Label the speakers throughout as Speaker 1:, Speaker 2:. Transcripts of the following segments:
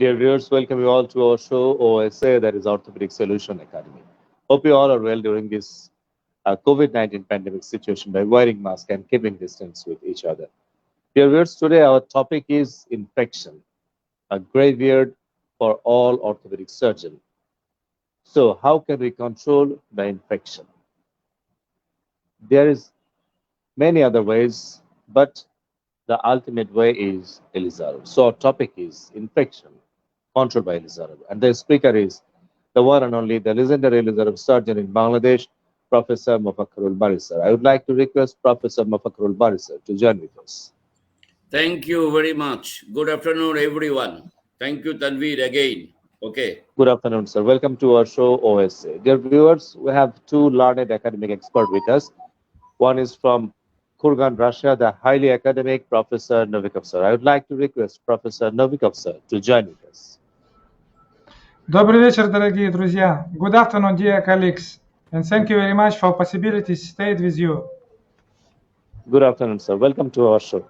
Speaker 1: Dear viewers, welcome you all to our show, OSA, that is Orthopedic Solution Academy. Hope you all are well during this COVID-19 pandemic situation by wearing masks and keeping distance with each other. Dear viewers, today our topic is infection, a graveyard for all orthopedic surgeons. So, how can we control the infection? There is many other ways, but the ultimate way is Ilizarov. So, our topic is infection controlled by Ilizarov. And the speaker is the one and only, the legendary Ilizarov surgeon in Bangladesh, Professor Mofakrul Bari, sir. I would like to request Professor Mofakrul Bari, sir, to join with us.
Speaker 2: Thank you very much. Good afternoon, everyone. Thank you, Tanveer, again. Okay.
Speaker 1: Good afternoon, sir. Welcome to our show, OSA. Dear viewers, we have two learned academic experts with us. One is from Kurgan, Russia, the highly academic Professor Novikov, sir. I would like to request Professor Novikov, sir, to join with us.
Speaker 3: Добрый вечер, дорогие друзья. Good afternoon, dear colleagues, and thank you very much for possibility to stay with you.
Speaker 1: Good afternoon, sir. Welcome to our show.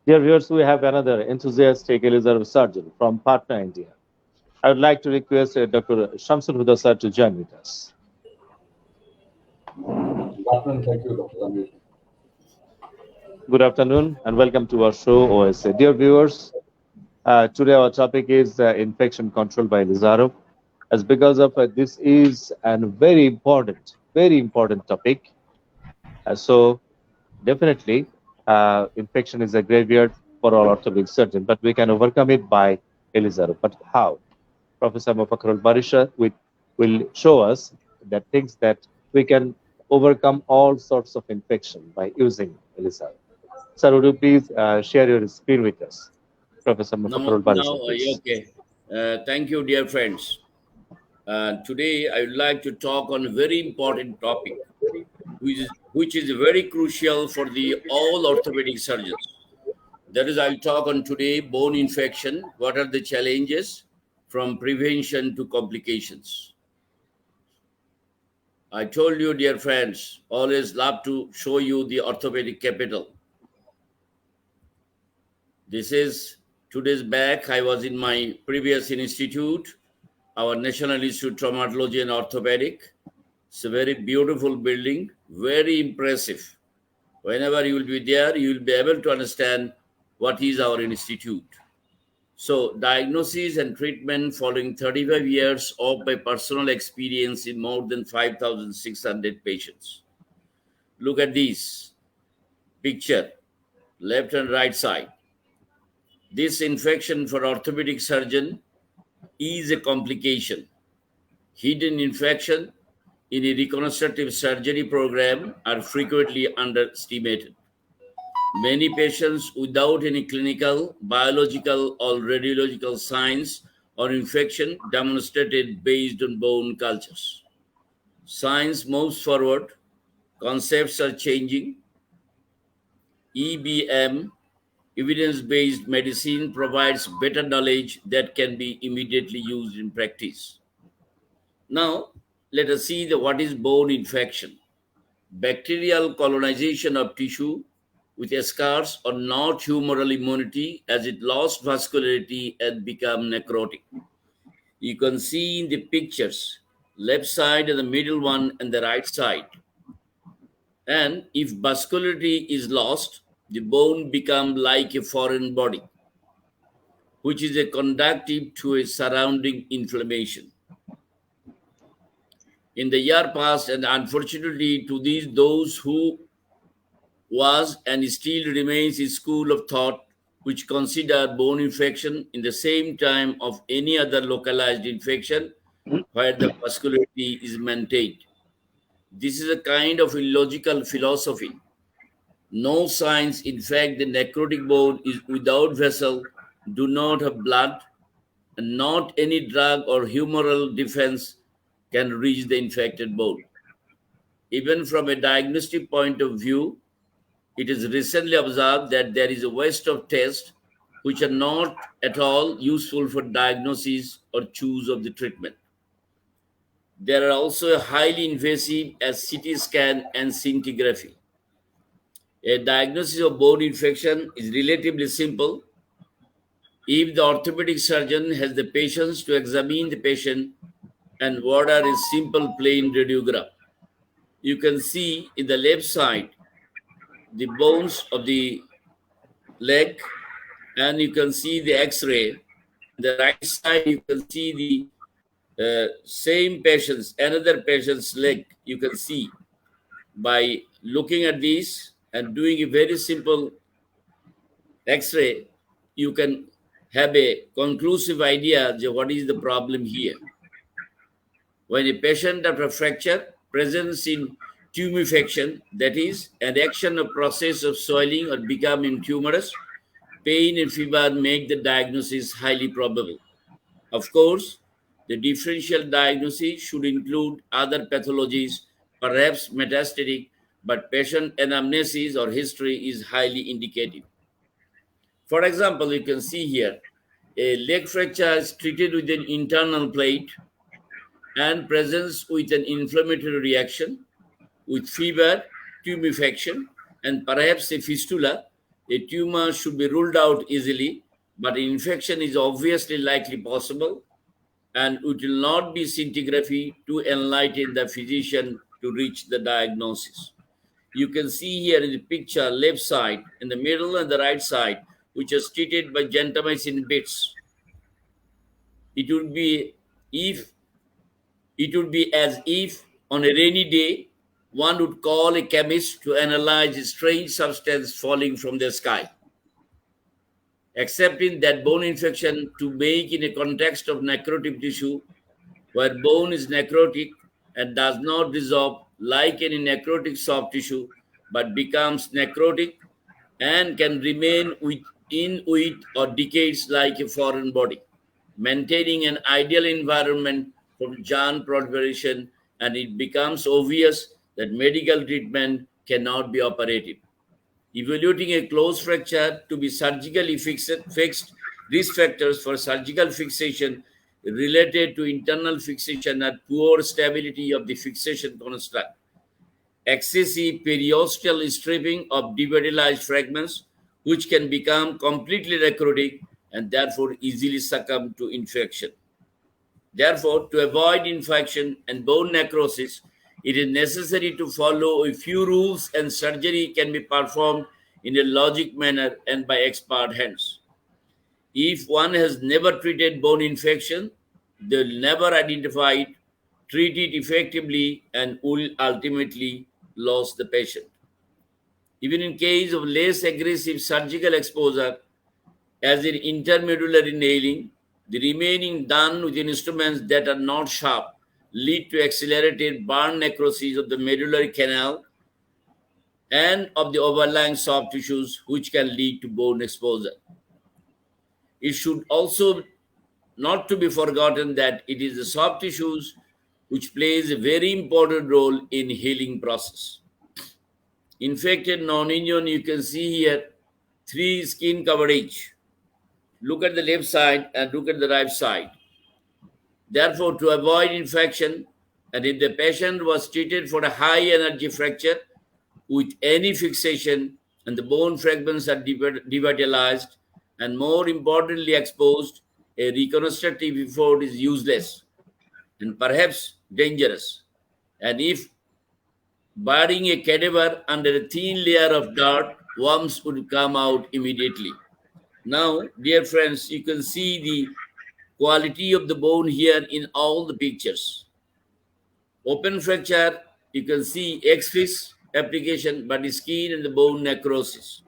Speaker 1: Dear viewers, we have another enthusiastic Ilizarov surgeon from Patna, India. I would like to request Dr. Shamsul Huda, sir, to join with us.
Speaker 4: Good afternoon. Thank you, Dr. Tanveer.
Speaker 1: Good afternoon and welcome to our show, OSA. Dear viewers, today our topic is infection control by Ilizarov. As because of this is a very important topic. So definitely, infection is a graveyard for all orthopedic surgeons, but we can overcome it by Ilizarov. But how? Professor Mofakrul Barisha will show us that things that we can overcome all sorts of infection by using Ilizarov. Sir, would you please share your screen with us? Professor Mofakrul Barisha, please.
Speaker 2: Okay. Thank you, dear friends. Today, I would like to talk on a very important topic, which is very crucial for the all orthopedic surgeons. That is, I'll talk on today bone infection. What are the challenges from prevention to complications? I told you, dear friends, always love to show you the orthopedic capital. This is 2 days back. I was in my previous institute, our National Institute of Traumatology and Orthopaedic. It's a very beautiful building, very impressive. Whenever you will be there, you will be able to understand what is our institute. So, diagnosis and treatment following 35 years of my personal experience in more than 5,600 patients. Look at this picture, left and right side. This infection for orthopedic surgeon is a complication. Hidden infection in a reconstructive surgery program are frequently underestimated. Many patients without any clinical, biological, or radiological signs or infection demonstrated based on bone cultures. Science moves forward, concepts are changing. EBM, evidence-based medicine, provides better knowledge that can be immediately used in practice. Now, let us see what is bone infection. Bacterial colonization of tissue with scars or not humoral immunity as it lost vascularity and become necrotic. You can see in the pictures, left side and the middle one and the right side. And if vascularity is lost, the bone becomes like a foreign body, which is a conductive to a surrounding inflammation. In the year past, and unfortunately to those who was and still remains a school of thought which consider bone infection in the same time of any other localized infection where the vascularity is maintained. This is a kind of illogical philosophy. No signs, in fact, the necrotic bone is without vessel, do not have blood, and not any drug or humoral defense can reach the infected bone. Even from a diagnostic point of view, it is recently observed that there is a waste of tests which are not at all useful for diagnosis or choose of the treatment. There are also highly invasive as CT scan and scintigraphy. A diagnosis of bone infection is relatively simple. If the orthopedic surgeon has the patience to examine the patient and order a simple plain radiograph, you can see in the left side the bones of the leg, and you can see the x-ray. The right side, you can see the same patient's, another patient's leg. You can see by looking at these and doing a very simple x-ray, you can have a conclusive idea of what is the problem here. When a patient after fracture presents in tumefaction, that is, an action or process of swelling or becoming tumorous, pain and fever make the diagnosis highly probable. Of course, the differential diagnosis should include other pathologies, perhaps metastatic, but patient anamnesis or history is highly indicative. For example, you can see here, a leg fracture is treated with an internal plate and presents with an inflammatory reaction, with fever, tumefaction, and perhaps a fistula. A tumor should be ruled out easily, but an infection is obviously likely possible, and it will not be scintigraphy to enlighten the physician to reach the diagnosis. You can see here in the picture, left side, in the middle and the right side, which is treated by gentamicin bits. It would be as if on a rainy day, one would call a chemist to analyze a strange substance falling from the sky. Accepting that bone infection to make in a context of necrotic tissue, where bone is necrotic and does not dissolve like any necrotic soft tissue, but becomes necrotic and can remain within it or decades like a foreign body, maintaining an ideal environment for germ proliferation, and it becomes obvious that medical treatment cannot be operative. Evaluating a closed fracture to be surgically fixed, risk factors for surgical fixation related to internal fixation are poor stability of the fixation construct, excessive periosteal stripping of devitalized fragments, which can become completely necrotic and therefore easily succumb to infection. Therefore, to avoid infection and bone necrosis, it is necessary to follow a few rules, and surgery can be performed in a logic manner and by expert hands. If one has never treated bone infection, they will never identify it, treat it effectively, and will ultimately lose the patient. Even in case of less aggressive surgical exposure, as in intermedullary nailing, the remaining done with instruments that are not sharp lead to accelerated burn necrosis of the medullary canal and of the overlying soft tissues, which can lead to bone exposure. It should also not to be forgotten that it is the soft tissues which plays a very important role in healing process. Infected non-union, you can see here 3 skin coverage. Look at the left side and look at the right side. Therefore, to avoid infection, and if the patient was treated for a high energy fracture with any fixation and the bone fragments are devitalized and more importantly exposed, a reconstructive effort is useless and perhaps dangerous. And if burying a cadaver under a thin layer of dirt, worms would come out immediately. Now, dear friends, you can see the quality of the bone here in all the pictures. Open fracture, you can see X-fix application, but the skin and the bone necrosis.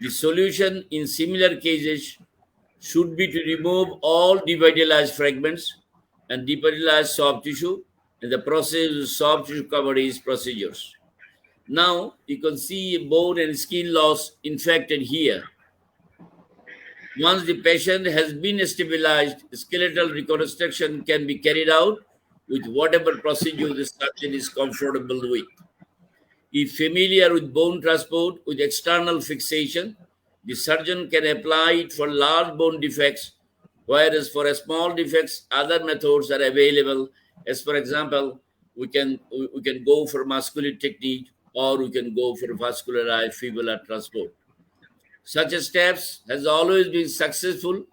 Speaker 2: The solution in similar cases should be to remove all devitalized fragments and devitalized soft tissue, and the process of soft tissue coverage procedures. Now, you can see bone and skin loss infected here. Once the patient has been stabilized, skeletal reconstruction can be carried out with whatever procedure the surgeon is comfortable with. If familiar with bone transport with external fixation, the surgeon can apply it for large bone defects, whereas for small defects, other methods are available. As for example, we can go for muscular technique, or we can go for vascularized fibular transport. Such a steps has always been successful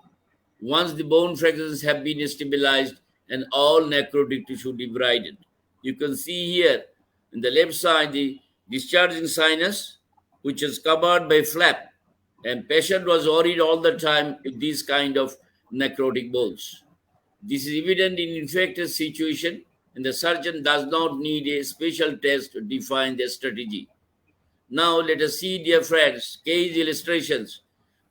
Speaker 2: once the bone fractures have been stabilized and all necrotic tissue debrided. You can see here in the left side the discharging sinus, which is covered by flap, and patient was worried all the time with these kind of necrotic bones. This is evident in infectious situation, and the surgeon does not need a special test to define their strategy. Now let us see, dear friends, case illustrations.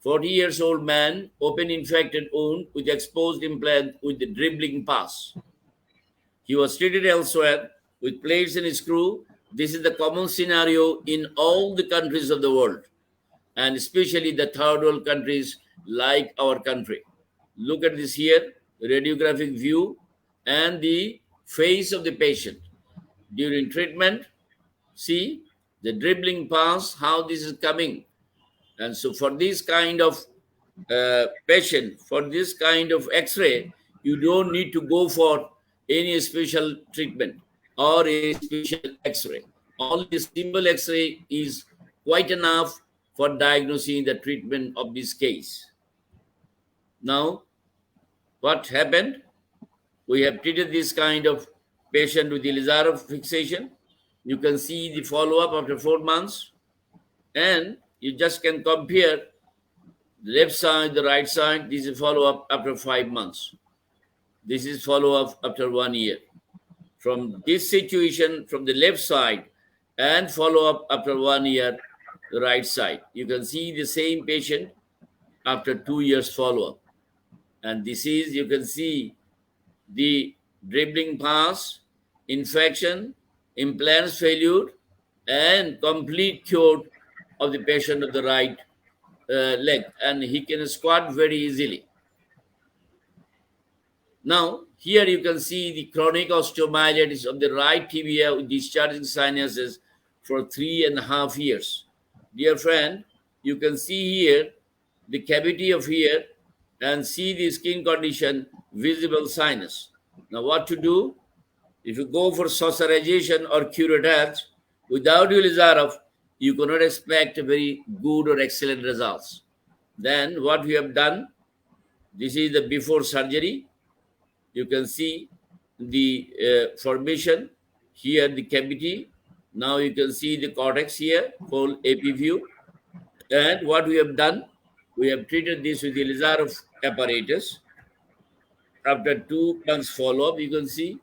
Speaker 2: 40 years old man, open infected wound with exposed implant with the dribbling pass. He was treated elsewhere with plates and screw. This is the common scenario in all the countries of the world, and especially the third world countries like our country. Look at this here, radiographic view and the face of the patient. During treatment, see the dribbling pass, how this is coming. And so for this kind of patient, for this kind of x-ray, you don't need to go for any special treatment or a special x-ray. Only the simple x-ray is quite enough for diagnosing the treatment of this case. Now, what happened? We have treated this kind of patient with Ilizarov fixation. You can see the follow-up after 4 months, and you just can compare the left side, the right side. This is follow-up after 5 months. This is follow-up after 1 year. From this situation, from the left side, and follow-up after 1 year, the right side. You can see the same patient after 2 years follow-up. And this is, you can see the dribbling pass, infection, implants failure, and complete cure of the patient of the right leg. And he can squat very easily. Now, here you can see the chronic osteomyelitis of the right tibia with discharging sinuses for 3.5 years. Dear friend, you can see here the cavity of here and see the skin condition, visible sinus. Now, what to do? If you go for saucerization or curettage without Ilizarov, you cannot expect very good or excellent results. Then what we have done, this is the before surgery. You can see the formation here, the cavity. Now you can see the cortex here, whole AP view. And what we have done, we have treated this with the Ilizarov apparatus. After 2 months follow-up, you can see.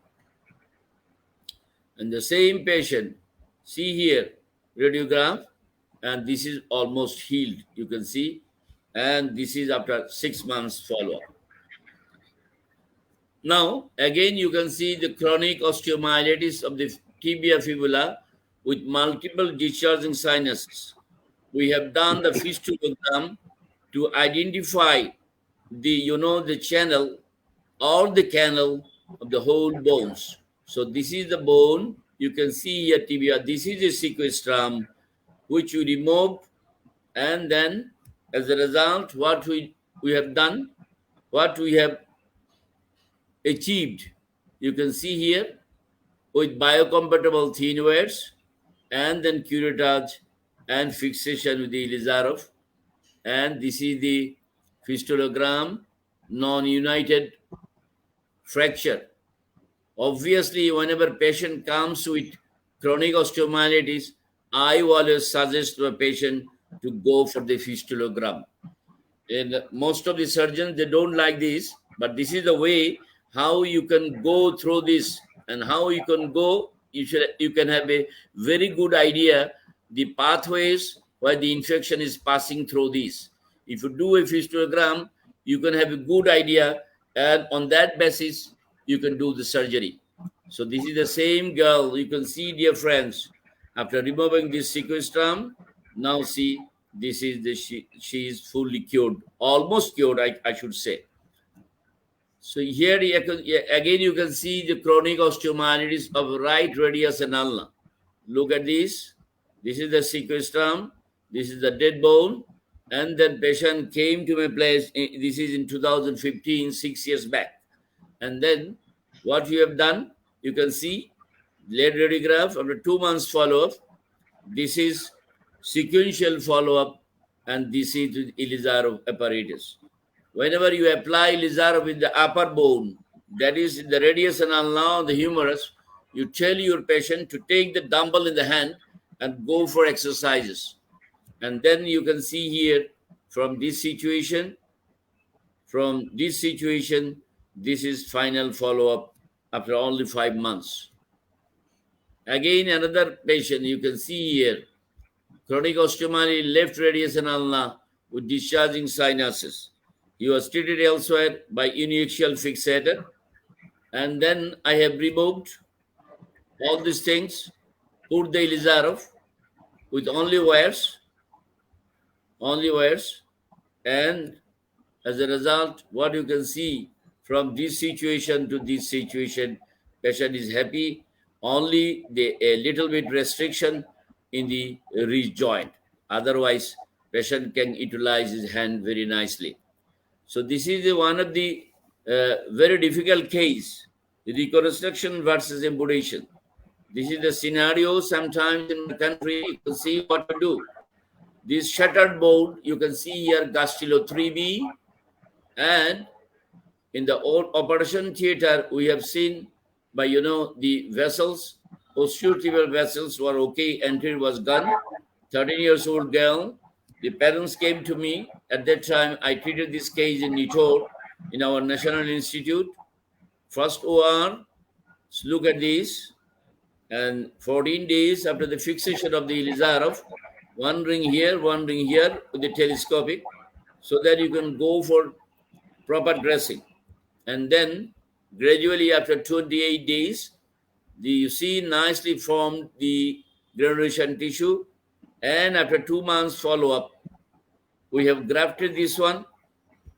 Speaker 2: And the same patient, see here, radiograph, and this is almost healed, you can see. And this is after 6 months follow-up. Now, again, you can see the chronic osteomyelitis of the tibia fibula with multiple discharging sinuses. We have done the fistulogram to identify the, the channel or the canal of the whole bones. So this is the bone. You can see here tibia. This is a sequestrum which we removed, and then as a result, what we have done, what we have achieved, you can see here with biocompatible thin wires and then curettage and fixation with the Ilizarov. And this is the fistulogram, non-united fracture. Obviously, whenever patient comes with chronic osteomyelitis, I always suggest to a patient to go for the fistulogram. And most of the surgeons, they don't like this, but this is the way how you can go through this, and how you can go, you can have a very good idea the pathways where the infection is passing through these. If you do a fistulogram, you can have a good idea, and on that basis, you can do the surgery. So this is the same girl. You can see, dear friends, after removing this sequestrum, now see, this is the she is fully cured, almost cured, I should say. So here again you can see the chronic osteomyelitis of right radius and ulna. Look at this. This is the sequestrum. This is the dead bone. And then patient came to my place. This is in 2015, 6 years back. And then what we have done, you can see lead radiograph after 2 months follow-up. This is sequential follow-up and this is with Ilizarov apparatus. Whenever you apply Ilizarov with the upper bone, that is the radius and ulna, the humerus, you tell your patient to take the dumbbell in the hand and go for exercises. And then you can see here from this situation, this is final follow-up after only 5 months. Again, another patient you can see here, chronic osteomyelitis, left radius and ulna with discharging sinuses. He was treated elsewhere by uniaxial fixator, and then I have removed all these things, put the Ilizarov with only wires, and as a result, what you can see from this situation to this situation, patient is happy. Only a little bit restriction in the wrist joint. Otherwise, patient can utilize his hand very nicely. So this is one of the very difficult case, the reconstruction versus amputation. This is the scenario sometimes in the country, you can see what to do. This shattered bone, you can see here gastrilo 3B, and in the old operation theater, we have seen by, the vessels, posterior tibial vessels were okay, anterior was gone. 13 years old girl, the parents came to me. At that time, I treated this case in Nitor, in our National Institute. First OR, look at this, and 14 days after the fixation of the Ilizarov, one ring here with the telescopic, so that you can go for proper dressing. And then gradually after 28 days, you see nicely formed the granulation tissue, and after 2 months follow-up, we have grafted this one,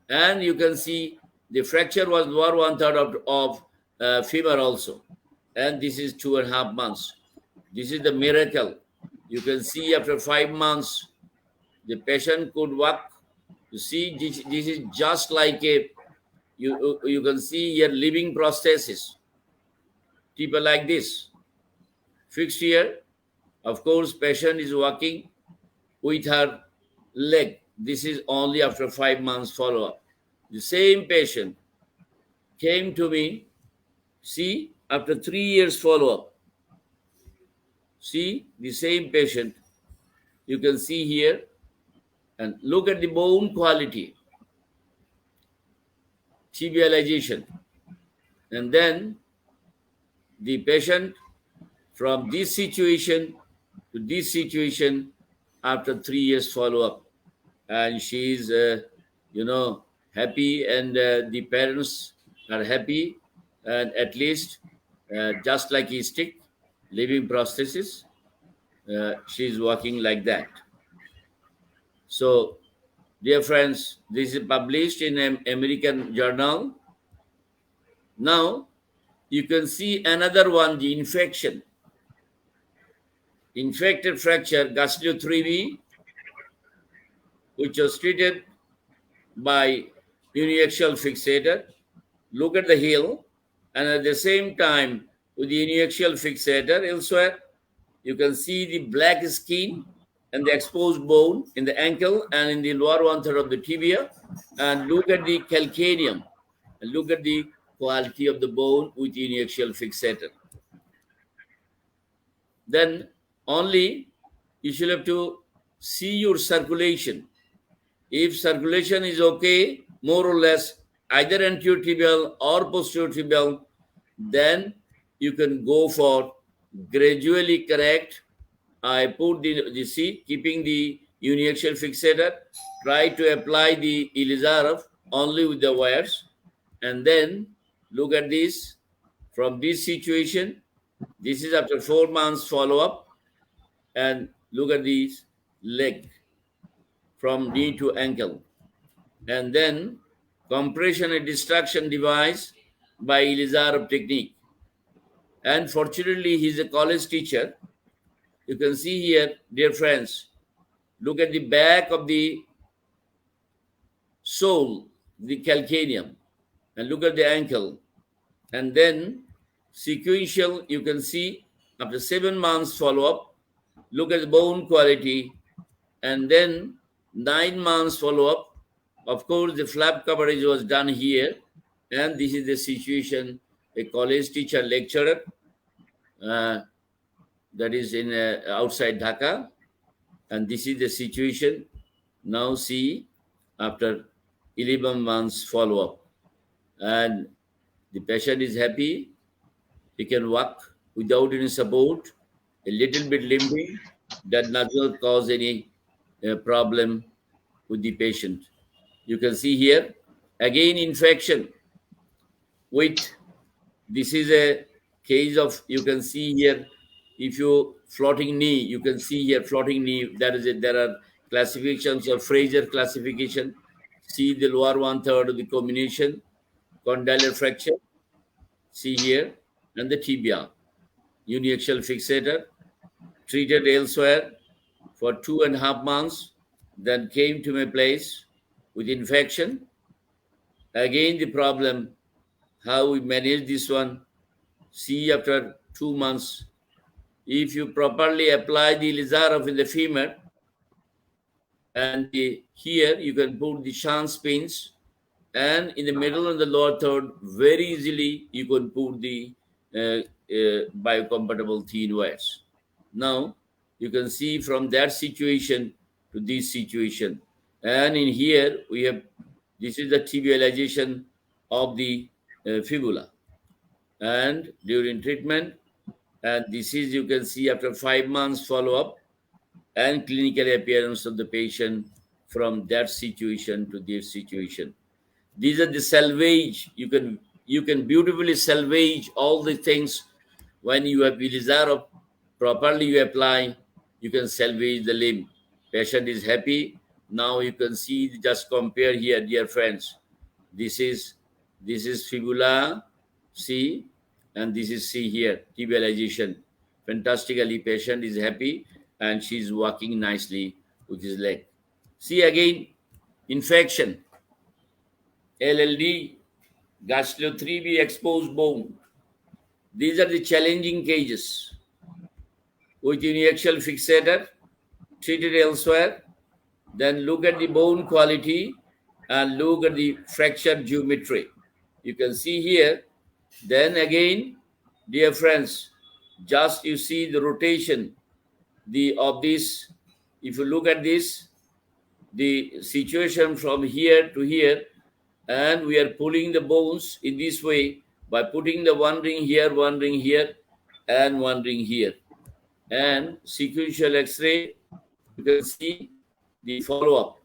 Speaker 2: and you can see the fracture was lower 1/3 of femur also, and this is 2.5 months. This is the miracle. You can see after 5 months, the patient could walk. You see, this is just like you can see here living prosthesis. People like this, fixed here. Of course, patient is walking with her leg. This is only after 5 months follow-up. The same patient came to me, see, after 3 years follow-up. See, the same patient, you can see here, and look at the bone quality, tibialization. And then the patient from this situation to this situation after 3 years follow-up. And she is, happy, and the parents are happy, and at least just like a stick, living prosthesis, she is walking like that. So, dear friends, this is published in an American journal. Now, you can see another one, the infection. Infected fracture, gastrilo 3B, which was treated by uniaxial fixator. Look at the heel, and at the same time, with the uniaxial fixator elsewhere, you can see the black skin and the exposed bone in the ankle and in the lower 1/3 of the tibia. And look at the calcaneum, and look at the quality of the bone with uniaxial fixator. Then only you should have to see your circulation. If circulation is okay, more or less, either anterior tibial or posterior tibial, then you can go for gradually correct. I put the see, keeping the uniaxial fixator, try to apply the Ilizarov only with the wires, and then look at this. From this situation, this is after 4 months follow-up, and look at this leg from knee to ankle. And then compression and distraction device by Ilizarov technique. And fortunately, he's a college teacher. You can see here, dear friends, look at the back of the sole, the calcaneum, and look at the ankle. And then sequential, you can see after 7 months follow-up, look at the bone quality, and then 9 months follow-up. Of course, the flap coverage was done here, and this is the situation. A college teacher lecturer that is in outside Dhaka, and this is the situation. Now see, after 11 months follow-up, and the patient is happy. He can walk without any support, a little bit limping. That does not cause any problem with the patient. You can see here, again infection with, this is a case of, you can see here, if you floating knee, you can see here floating knee, there are classifications of Fraser classification. See the lower 1/3 of the combination, condylar fracture, see here, and the tibia, uniaxial fixator, treated elsewhere for 2.5 months, then came to my place with infection. Again, the problem, how we manage this one. See, after 2 months, if you properly apply the Ilizarov in the femur, and here you can put the chance pins, and in the middle and the lower third, very easily you can put the biocompatible thin wires. Now, you can see from that situation to this situation. And in here, we have, this is the tibialization of the fibula. And during treatment, and this is, you can see after 5 months follow-up and clinical appearance of the patient from that situation to this situation. These are the salvage. You can beautifully salvage all the things when you have Ilizarov, properly you apply, you can salvage the limb. Patient is happy. Now you can see, just compare here, dear friends. This is fibula, see, and this is see here, tibialization. Fantastically, patient is happy and she's walking nicely with his leg. See again, infection, LLD, gastro 3B exposed bone. These are the challenging cases with uniaxial fixator, treated elsewhere. Then look at the bone quality and look at the fracture geometry. You can see here. Then again, dear friends, just you see the rotation of this. If you look at this, the situation from here to here, and we are pulling the bones in this way by putting the one ring here, and one ring here. And sequential X-ray, you can see the follow-up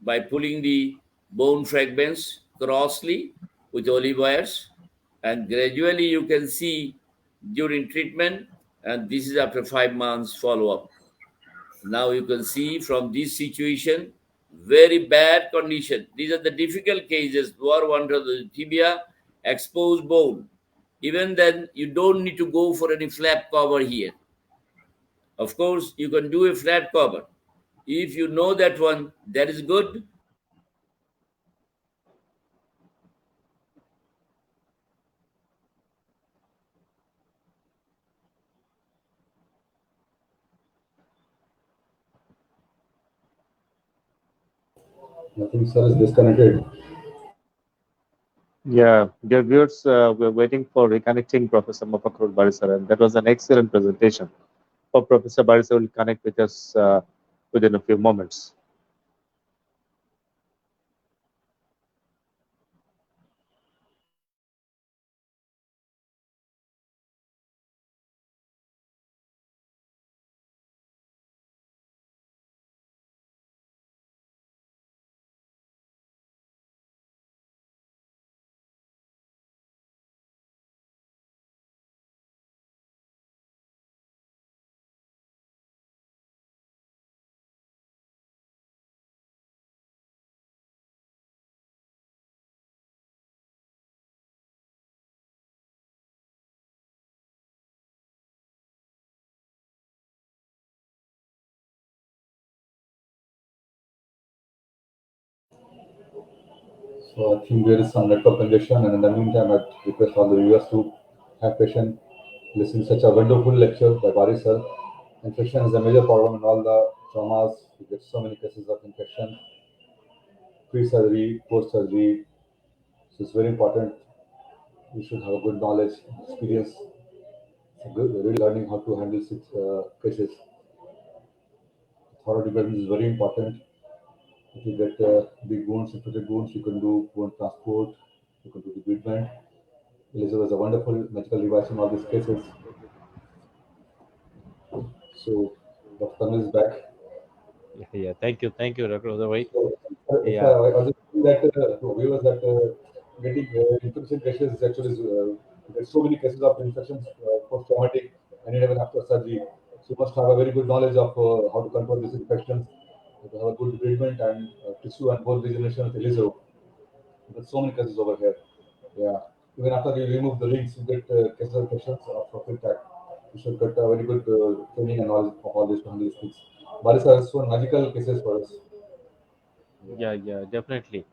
Speaker 2: by pulling the bone fragments crossly with olive wires, and gradually you can see during treatment, and this is after 5 months follow-up. Now you can see from this situation, very bad condition. These are the difficult cases, lower one to the tibia, exposed bone. Even then, you don't need to go for any flap cover here. Of course, you can do a flat cover. If you know that one, that is good.
Speaker 4: I think sir is disconnected.
Speaker 1: Yeah, dear viewers, we're waiting for reconnecting Professor Mofakrul Bari sir, and that was an excellent presentation. Hope Professor Bari sir will connect with us within a few moments.
Speaker 4: So I think there is some network congestion, and in the meantime, I request all the viewers to have patience, listen to such a wonderful lecture by Bari sir. Infection is a major problem in all the traumas. You get so many cases of infection, pre-surgery, post-surgery. So it's very important. You should have a good knowledge, experience, good, really learning how to handle such cases. Thorough development is very important. If you get big wounds, infected wounds, you can do wound transport, you can do debridement. Elizabeth is a wonderful medical device in all these cases. So, Dr. Tanvi is back.
Speaker 1: Yeah. Thank you, Dr. Uday.
Speaker 4: So, if
Speaker 1: Yeah,
Speaker 4: I was just saying that to viewers that getting infection cases is actually there's so many cases of infections post-traumatic and even after surgery. So you must have a very good knowledge of how to control these infections, to have a good treatment and tissue and bone regeneration with Elizarov. There's so many cases over here. Yeah. Even after you remove the rings, you get cases of infections of prostate tract. You should get a very good training and knowledge of all these to handle these things. Baris are so magical cases for us.
Speaker 1: yeah, definitely.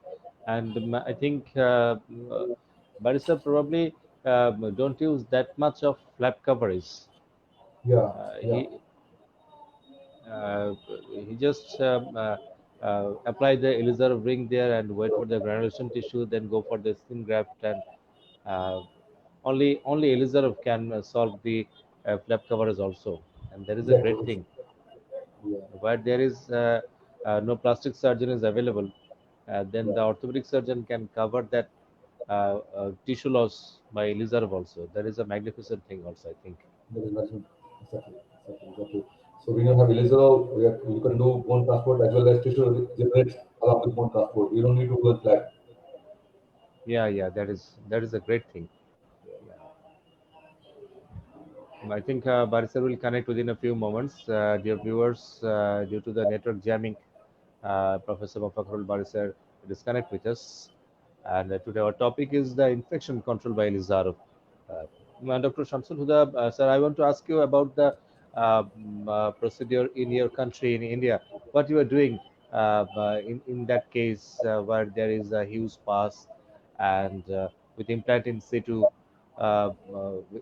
Speaker 1: And I think Barista probably don't use that much of flap coverage.
Speaker 4: Yeah,
Speaker 1: Uh,
Speaker 4: yeah.
Speaker 1: he uh, he just apply the Ilizarov ring there and wait for the granulation tissue, then go for the skin graft, and uh, only Ilizarov can solve the flap coverage also, and that is a
Speaker 4: Exactly.
Speaker 1: great thing.
Speaker 4: Yeah,
Speaker 1: Where there is no plastic surgeon is available, then
Speaker 4: yeah.
Speaker 1: the orthopedic surgeon can cover that tissue loss by Ilizarov also. That is a magnificent thing also, I think.
Speaker 4: That is mentioned. Exactly. So when you have Ilizarov, you can do bone transport as well as tissue generates along with bone transport. You don't need to go flat.
Speaker 1: Yeah, that is a great thing. Yeah. I think Barisar will connect within a few moments. Dear viewers, due to the network jamming, Professor Mofakrul Barisar disconnect with us. And today our topic is the infection control by Ilizarov. Dr. Shamsul Huda, sir, I want to ask you about the procedure in your country, in India. What you are doing in that case where there is a huge pass and with implant in situ.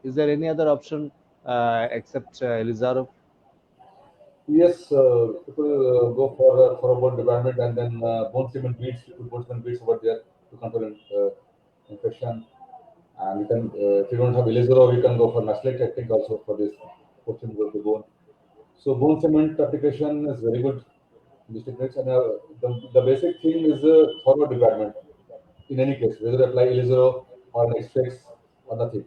Speaker 1: Is there any other option except Ilizarov?
Speaker 4: Yes, people go for a bone development and then bone cement beads, you put bone cement beads over there to control infection. And you can, if you don't have Ilizarov, you can go for Naslake technique also for this portion of the bone. So bone cement application is very good in this techniques, and the basic thing is thorough development. In any case, whether apply Ilizarov or an X-Fix or nothing.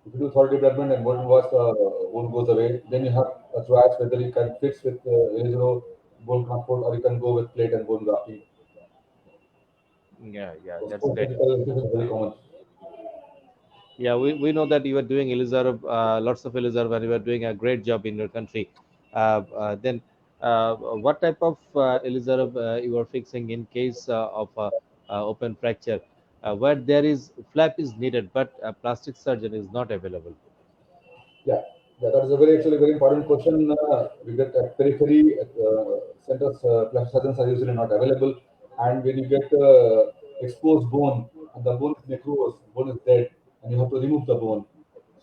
Speaker 4: If you do thorough development and bone wash, bone goes away, then you have a choice whether you can fix with Ilizarov bone transport or you can go with plate and bone grafting.
Speaker 1: Yeah,
Speaker 4: So
Speaker 1: that's
Speaker 4: bone
Speaker 1: great.
Speaker 4: surgical is very
Speaker 1: Uh,
Speaker 4: common.
Speaker 1: yeah, we know that you are doing Ilizarov, lots of Ilizarov, and you are doing a great job in your country. Then, what type of Ilizarov you are fixing in case of open fracture, where there is flap is needed, but a plastic surgeon is not available?
Speaker 4: Yeah, yeah, that is a very actually very important question. We get at periphery centers, plastic surgeons are usually not available, and when you get exposed bone and the bone is necrosed, bone is dead, and you have to remove the bone.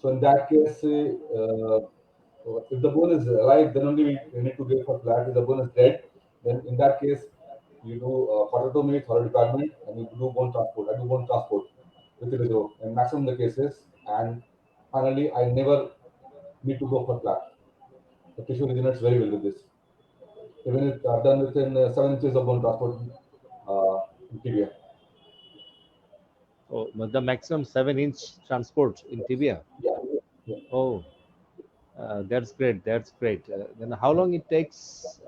Speaker 4: So in that case, if the bone is alive, then only we need to go for flat. If the bone is dead, then in that case, you do phototomy, thorough department, and you do bone transport. I do bone transport with the result in maximum the cases, and finally, I never need to go for flat. The tissue regenerates very well with this. Even if done within 7 inches of bone transport in tibia.
Speaker 1: Oh, but the maximum 7-inch transport in tibia.
Speaker 4: Yeah, yeah.
Speaker 1: Oh, that's great. That's great. Then how long it takes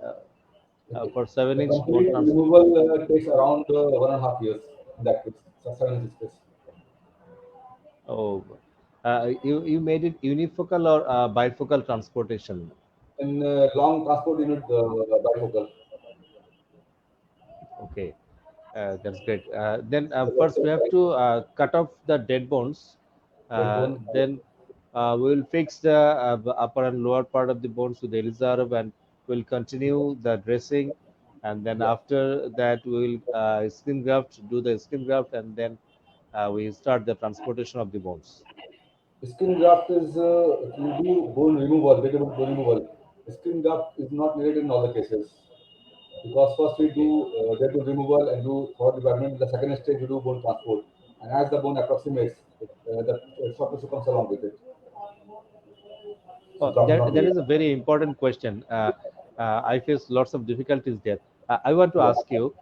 Speaker 1: for seven
Speaker 4: The
Speaker 1: inch bone
Speaker 4: complete
Speaker 1: transport?
Speaker 4: removal takes around 1.5 years in that case. So 7 inches case.
Speaker 1: Oh, you made it unifocal or bifocal transportation?
Speaker 4: In long transport unit, bifocal.
Speaker 1: Okay, that's great. Then first we have to cut off the dead bones.
Speaker 4: Dead bone.
Speaker 1: Then we will fix the upper and lower part of the bones with Elizarov, and we'll continue the dressing. And then
Speaker 4: Yeah.
Speaker 1: after that, we will skin graft, do the skin graft, and then we start the transportation of the bones.
Speaker 4: Skin graft is you do bone removal, dead bone removal. Skin graft is not needed in all the cases because first we do
Speaker 1: Okay.
Speaker 4: dead bone removal and do third development. The second stage we do bone transport, and as the bone approximates, the soft tissue comes along with it. So
Speaker 1: Oh,
Speaker 4: graft is not
Speaker 1: that
Speaker 4: needed.
Speaker 1: is a very important question. I face lots of difficulties there. I want to
Speaker 4: Yeah.
Speaker 1: ask you,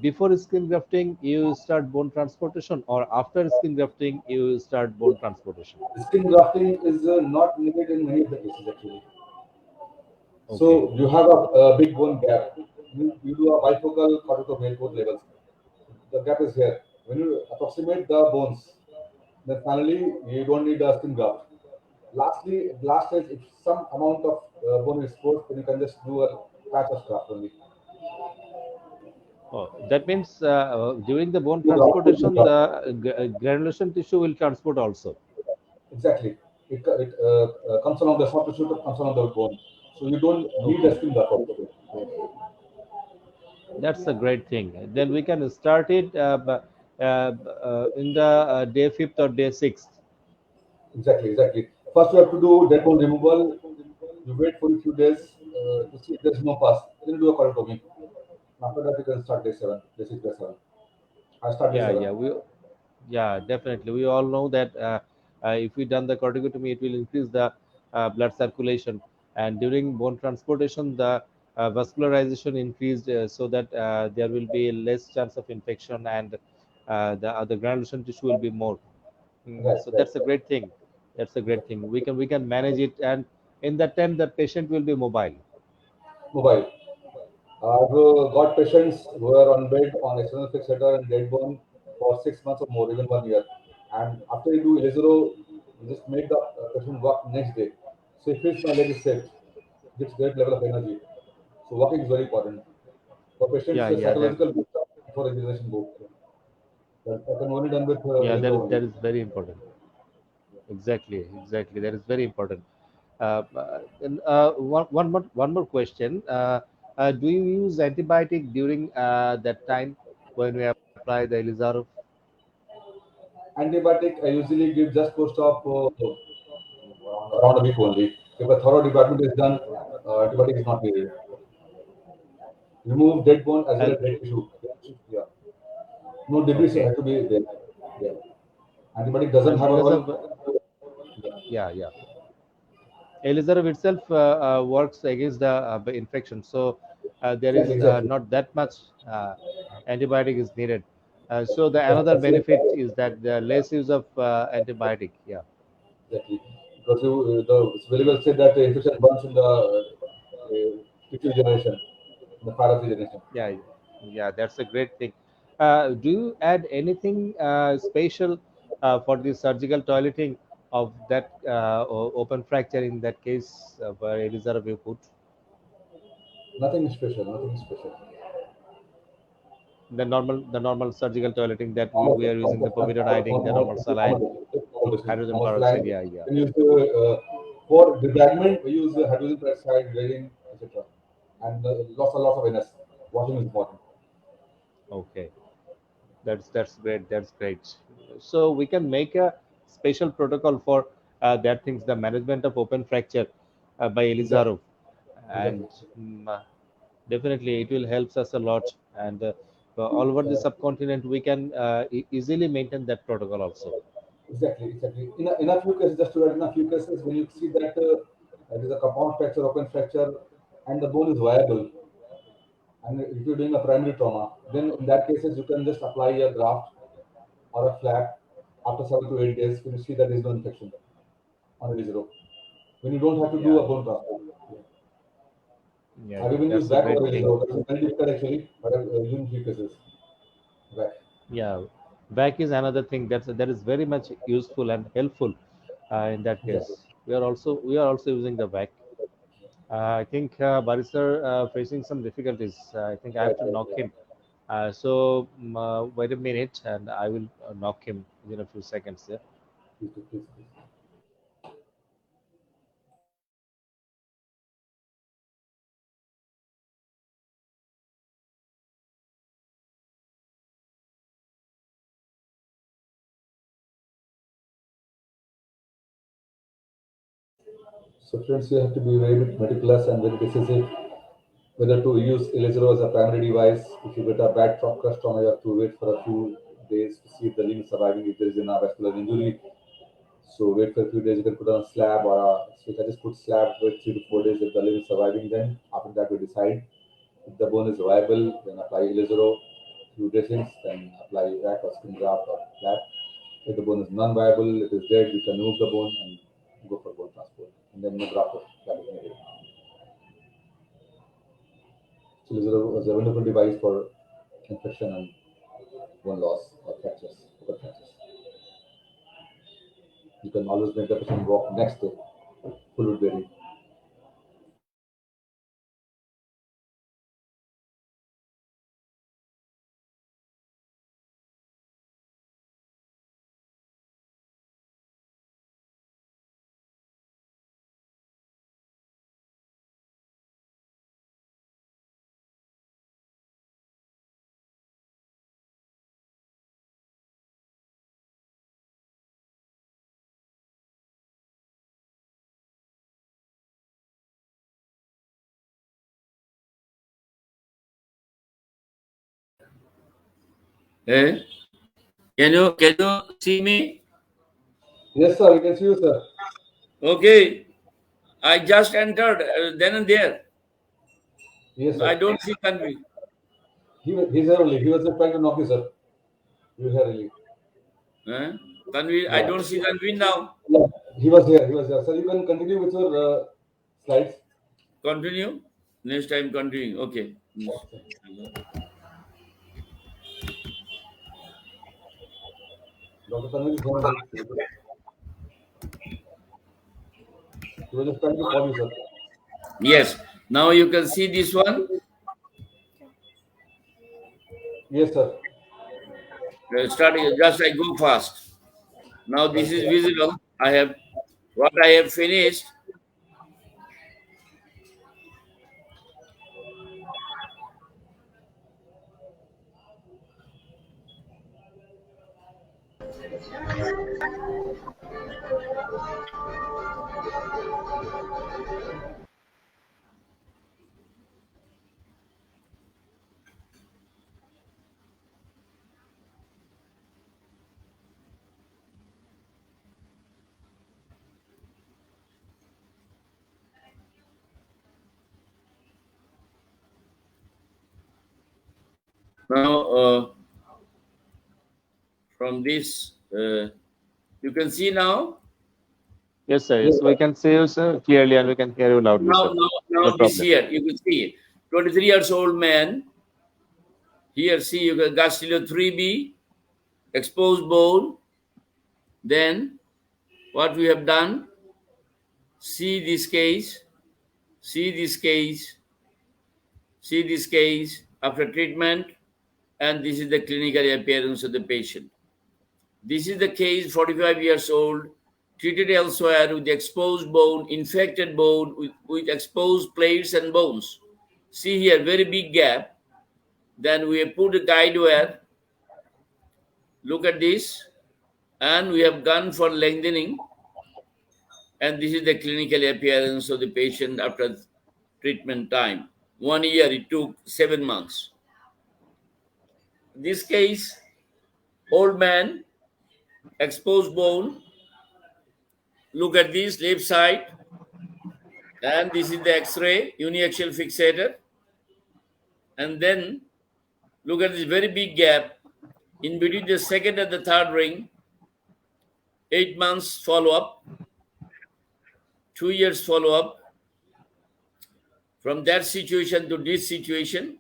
Speaker 1: before skin grafting, you start bone transportation, or after skin grafting, you start bone transportation?
Speaker 4: Skin grafting is not needed in many of the cases actually.
Speaker 1: Okay.
Speaker 4: So you have a big bone gap. You do a bifocal cortical vein both levels. The gap is here. When you approximate the bones, then finally you don't need a skin graft. Lastly, last stage, if some amount of bone is exposed, then you can just do a patch of graft only.
Speaker 1: Oh, that means during the bone
Speaker 4: Two grafts, two
Speaker 1: transportation,
Speaker 4: grafts.
Speaker 1: the granulation tissue will transport also.
Speaker 4: Exactly. It comes along the soft tissue, comes along the bone. So you don't need a
Speaker 1: Okay.
Speaker 4: skin graft also.
Speaker 1: That's a great thing. Then we can start it in the day fifth or day sixth.
Speaker 4: Exactly, exactly. First, you have to do dead bone removal. You wait for a few days to see if there's no pus. Then you do a correctomy. After that, you can start day 7, day 6, day 7. I start day
Speaker 1: Yeah,
Speaker 4: 7.
Speaker 1: yeah, definitely. We all know that if we done the corticotomy, it will increase the blood circulation, and during bone transportation, the vascularization increased so that there will be less chance of infection, and the granulation tissue will be more.
Speaker 4: Right,
Speaker 1: So
Speaker 4: right,
Speaker 1: that's a
Speaker 4: right.
Speaker 1: great thing. That's a great
Speaker 4: Exactly.
Speaker 1: thing. We can manage it, and in that time, the patient will be mobile.
Speaker 4: Mobile. I've got patients who are on bed on external fixator and dead bone for 6 months or more, even 1 year. And after you do Ilizarov, you just make the patient walk next day. So he feels my leg is safe, gives great level of energy. So walking is very important. For patients,
Speaker 1: Yeah, yeah, that
Speaker 4: psychological boost before exercise go. That can only done with
Speaker 1: yeah, that is
Speaker 4: Ilizarov only.
Speaker 1: very important. Exactly, exactly. That is very important. And one more question. Do you use antibiotic during that time when we apply the Ilizarov?
Speaker 4: Antibiotic I usually give just post-op around a week only. If a thorough department is done, antibiotic is not needed. Remove dead bone as well
Speaker 1: And
Speaker 4: as dead tissue. Yeah. No debris
Speaker 1: okay,
Speaker 4: has to be there. Yeah. Antibiotic doesn't
Speaker 1: and
Speaker 4: have a
Speaker 1: because
Speaker 4: role.
Speaker 1: of
Speaker 4: Yeah.
Speaker 1: yeah, yeah, Ilizarov itself works against the infection, so there
Speaker 4: Exactly,
Speaker 1: is
Speaker 4: exactly.
Speaker 1: not that much antibiotic is needed. So the another
Speaker 4: That's very
Speaker 1: benefit is that the less use of antibiotic. Yeah.
Speaker 4: exactly. Because it's very well said that the infection burns in the tissue generation, in the part of the generation.
Speaker 1: Yeah, yeah, that's a great thing. Do you add anything special for the surgical toileting of that open fracture in that case where Elizabeth you put
Speaker 4: Nothing special, nothing special.
Speaker 1: the normal surgical toileting that we are using the povidone, the normal saline, hydrogen
Speaker 4: Normal
Speaker 1: peroxide.
Speaker 4: saline.
Speaker 1: Yeah, yeah.
Speaker 4: We use for debridement, we use hydrogen peroxide, dredging, etc. And lots of NS. Washing is important.
Speaker 1: Okay, that's great. That's great. So we can make a special protocol for that things, the management of open fracture by
Speaker 4: Exactly,
Speaker 1: Elizarov, and
Speaker 4: exactly.
Speaker 1: mm, uh, definitely it will helps us a lot. And all over the
Speaker 4: Uh,
Speaker 1: subcontinent, we can easily maintain that protocol also.
Speaker 4: exactly, exactly. In a few cases, just to add, in a few cases, when you see that it is a compound fracture, open fracture, and the bone is viable, and if you're doing a primary trauma, then in that cases you can just apply a graft or a flap after 7 to 8 days when you see that there is no infection on the zero. When you don't have to do
Speaker 1: Yeah,
Speaker 4: a bone transport. Yeah.
Speaker 1: yeah,
Speaker 4: I've
Speaker 1: yeah.
Speaker 4: even used
Speaker 1: That's a
Speaker 4: back
Speaker 1: great
Speaker 4: or
Speaker 1: thing.
Speaker 4: zero. It's very difficult actually, but I've used in few cases. Back.
Speaker 1: Yeah, vac is another thing that is very much useful and helpful in that
Speaker 4: Exactly.
Speaker 1: case. We are also using the vac. I think Bari sir facing some difficulties. I think I
Speaker 4: Right,
Speaker 1: have to
Speaker 4: right,
Speaker 1: knock
Speaker 4: right.
Speaker 1: him. Wait a minute, and I will knock him within a few seconds. Yeah.
Speaker 4: Please, please, please. So friends, you have to be very meticulous and very decisive whether to use Ilizarov as a primary device. If you get a bad crush trauma, you have to wait for a few days to see if the limb is surviving, if there is a vascular injury. So wait for a few days, you can put on a slab or a switch. I just put slab, wait 3 to 4 days. If the limb is surviving, then after that we decide. If the bone is viable, then apply Ilizarov, few dressings, then apply rack or skin graft or flap. If the bone is non-viable, it is dead, we can remove the bone and go for bone transport. And then no graft or flap is needed. So Ilizarov is a wonderful device for infection and bone loss or fractures, open fractures. You can always make the patient walk next to fluid bearing.
Speaker 2: Eh? Can you see me?
Speaker 4: Yes, sir, we can see you, sir.
Speaker 2: Okay. I just entered then and there.
Speaker 4: Yes,
Speaker 2: I
Speaker 4: sir.
Speaker 2: don't see Tanvi.
Speaker 4: He's here only. He was just trying to knock you, sir. You here really.
Speaker 2: Eh? Tanvi, I
Speaker 4: Yeah.
Speaker 2: don't see Tanvi now.
Speaker 4: Yeah. He was here. He was here. Sir, you can continue with your slides.
Speaker 2: Continue. Next time continue. Okay.
Speaker 4: Dr. Tanvir is here only. He was just trying to call you, sir.
Speaker 2: Yes. Now you can see this one.
Speaker 4: Yes, sir.
Speaker 2: Starting just I go fast. Now this is visible. I have what I have finished. Now from this you can see now.
Speaker 1: Yes, sir. Yes, we can see you, sir, clearly, and we can hear you loudly,
Speaker 2: Now,
Speaker 1: sir.
Speaker 2: now,
Speaker 1: No
Speaker 2: now this
Speaker 1: problem.
Speaker 2: here you can see 23 years old man. Here see you got gastilo 3B, exposed bone. Then what we have done, see this case, see this case, see this case after treatment, and this is the clinical appearance of the patient. This is the case, 45 years old, treated elsewhere with exposed bone, infected bone, with exposed plates and bones. See here, very big gap. Then we have put a guide wire. Look at this. And we have gone for lengthening. And this is the clinical appearance of the patient after treatment time. 1 year, it took 7 months. This case, old man, exposed bone. Look at this left side. And this is the X-ray, uniaxial fixator. And then look at this very big gap in between the second and the third ring. 8 months follow-up, 2 years follow-up. From that situation to this situation,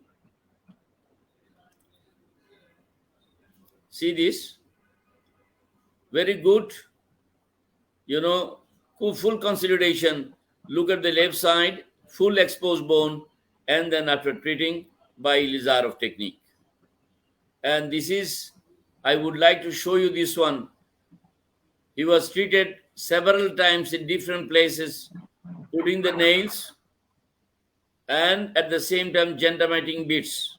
Speaker 2: see this, very good, full consolidation. Look at the left side, full exposed bone, and then after treating by Ilizarov technique. And this is, I would like to show you this one. He was treated several times in different places, putting the nails and at the same time gentamicin bits.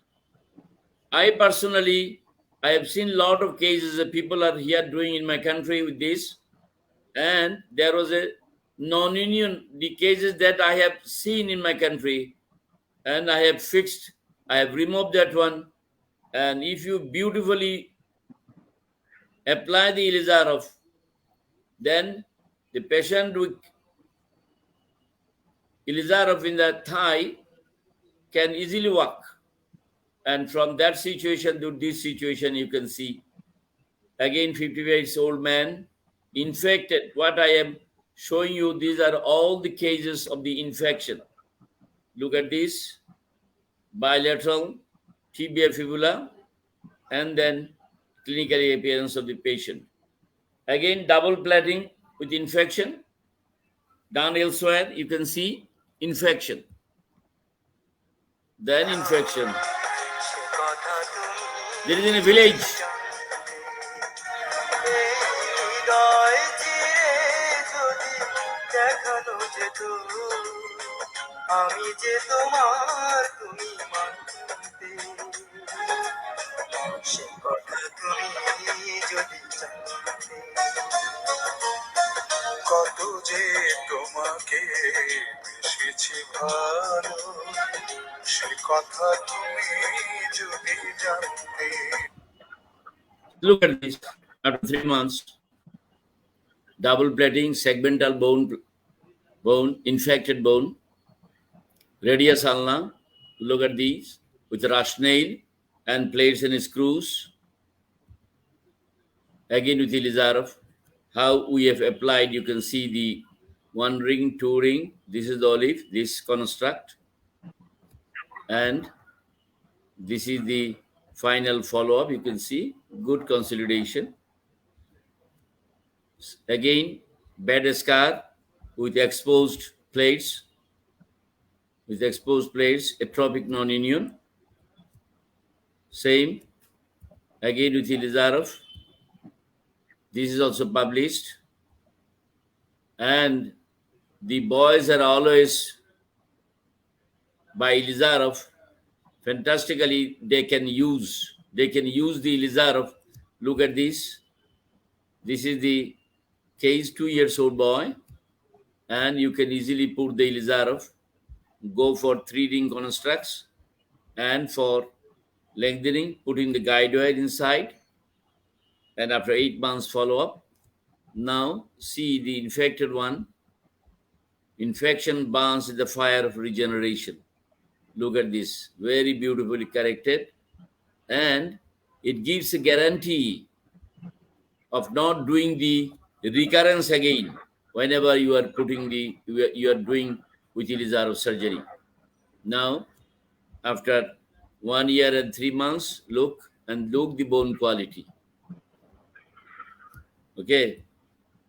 Speaker 2: I personally, I have seen a lot of cases that people are here doing in my country with this, and there was a non-union, the cases that I have seen in my country, and I have fixed, I have removed that one. And if you beautifully apply the Ilizarov, then the patient with Ilizarov in the thigh can easily walk. And from that situation to this situation, you can see again 55 years old man infected. What I am showing you, these are all the cases of the infection. Look at this, bilateral tibia fibula, and then clinical appearance of the patient. Again, double plating with infection. Down elsewhere, you can see infection. Then infection. There is in a village. Look at this. After 3 months, double plating, segmental bone, infected bone, radius ulna. Look at these with rush nail and plates and screws. Again with Ilizarov. How we have applied, you can see the 1 ring, 2 ring. This is the olive, this construct. And this is the final follow-up. You can see good consolidation. Again, bed scar with exposed plates. With exposed plates, atrophic non-union. Same. Again with Ilizarov. This is also published. And the boys are always, by Ilizarov, fantastically, they can use the Ilizarov. Look at this. This is the case, 2 years old boy. And you can easily put the Ilizarov, go for 3 ring constructs, and for lengthening, putting the guide wire inside. And after 8 months follow-up, now see the infected one. Infection burns in the fire of regeneration. Look at this, very beautifully corrected. And it gives a guarantee of not doing the recurrence again whenever you are doing with Ilizarov surgery. Now, after 1 year and 3 months, look the bone quality. Okay,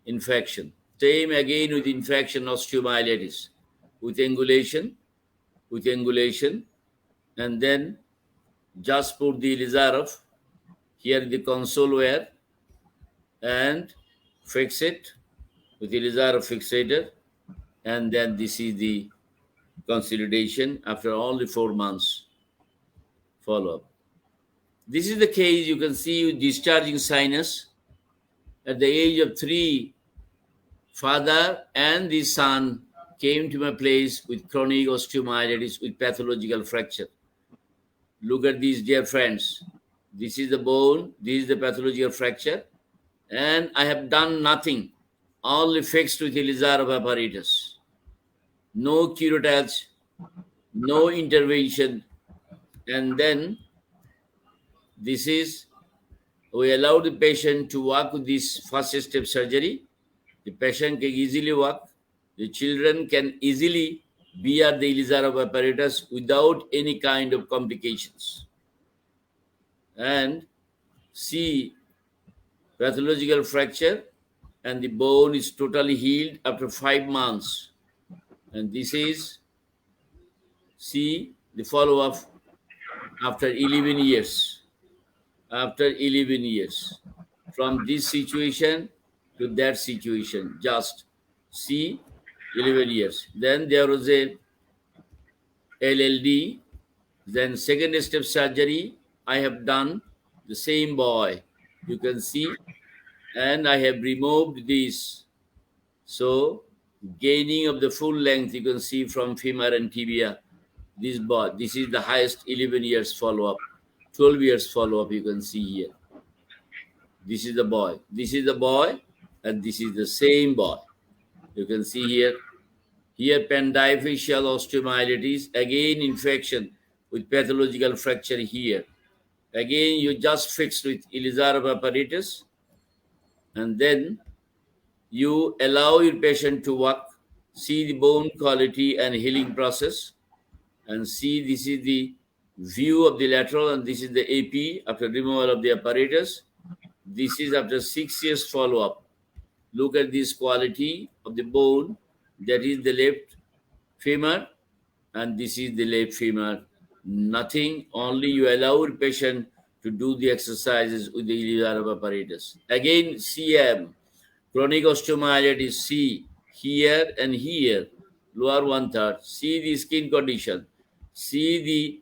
Speaker 2: infection. Same again with infection, osteomyelitis, with angulation, and then just put the Ilizarov here, the console wear, and fix it with Ilizarov fixator, and then this is the consolidation after only 4 months follow-up. This is the case. You can see with discharging sinus at the age of 3. Father and the son came to my place with chronic osteomyelitis with pathological fracture. Look at these, dear friends. This is the bone, this is the pathological fracture, and I have done nothing, only fixed with Ilizarov apparatus. No curettage, no intervention. And then this is, we allow the patient to walk with this first step surgery. The patient can easily walk. The children can easily bear the Ilizarov apparatus without any kind of complications. And see pathological fracture, and the bone is totally healed after 5 months. And this is, see the follow-up after 11 years. After 11 years. From this situation to that situation, just see 11 years. Then there was a LLD, then second step surgery. I have done the same boy, you can see, and I have removed this. So gaining of the full length, you can see from femur and tibia, this boy. This is the highest 11 years follow-up, 12 years follow-up, you can see here. This is the boy. This is the boy, and this is the same boy. You can see here. Here, pendifacial osteomyelitis, again infection with pathological fracture here. Again, you just fixed with Ilizarov apparatus, and then you allow your patient to walk, see the bone quality and healing process, and see this is the view of the lateral, and this is the AP after removal of the apparatus. This is after 6 years follow-up. Look at this quality of the bone. That is the left femur, and this is the left femur. Nothing, only you allow your patient to do the exercises with the Ilizarov apparatus. Again, CM, chronic osteomyelitis, C, here and here, lower 1/3. See the skin condition, see the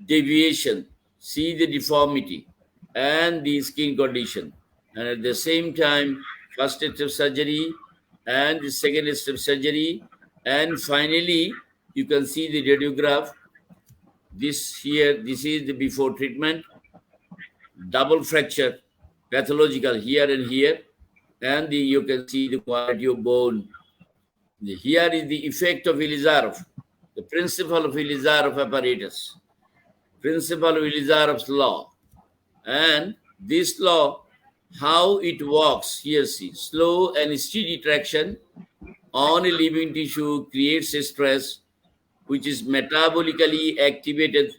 Speaker 2: deviation, see the deformity and the skin condition. And at the same time, first step surgery and the second step surgery. And finally, you can see the radiograph. This here, this is the before treatment, double fracture, pathological here and here. And you can see the quality of bone. Here is the effect of Ilizarov, the principle of Ilizarov apparatus, principle of Ilizarov's law. And this law, how it works, here see, slow and steady traction on a living tissue creates a stress which is metabolically activated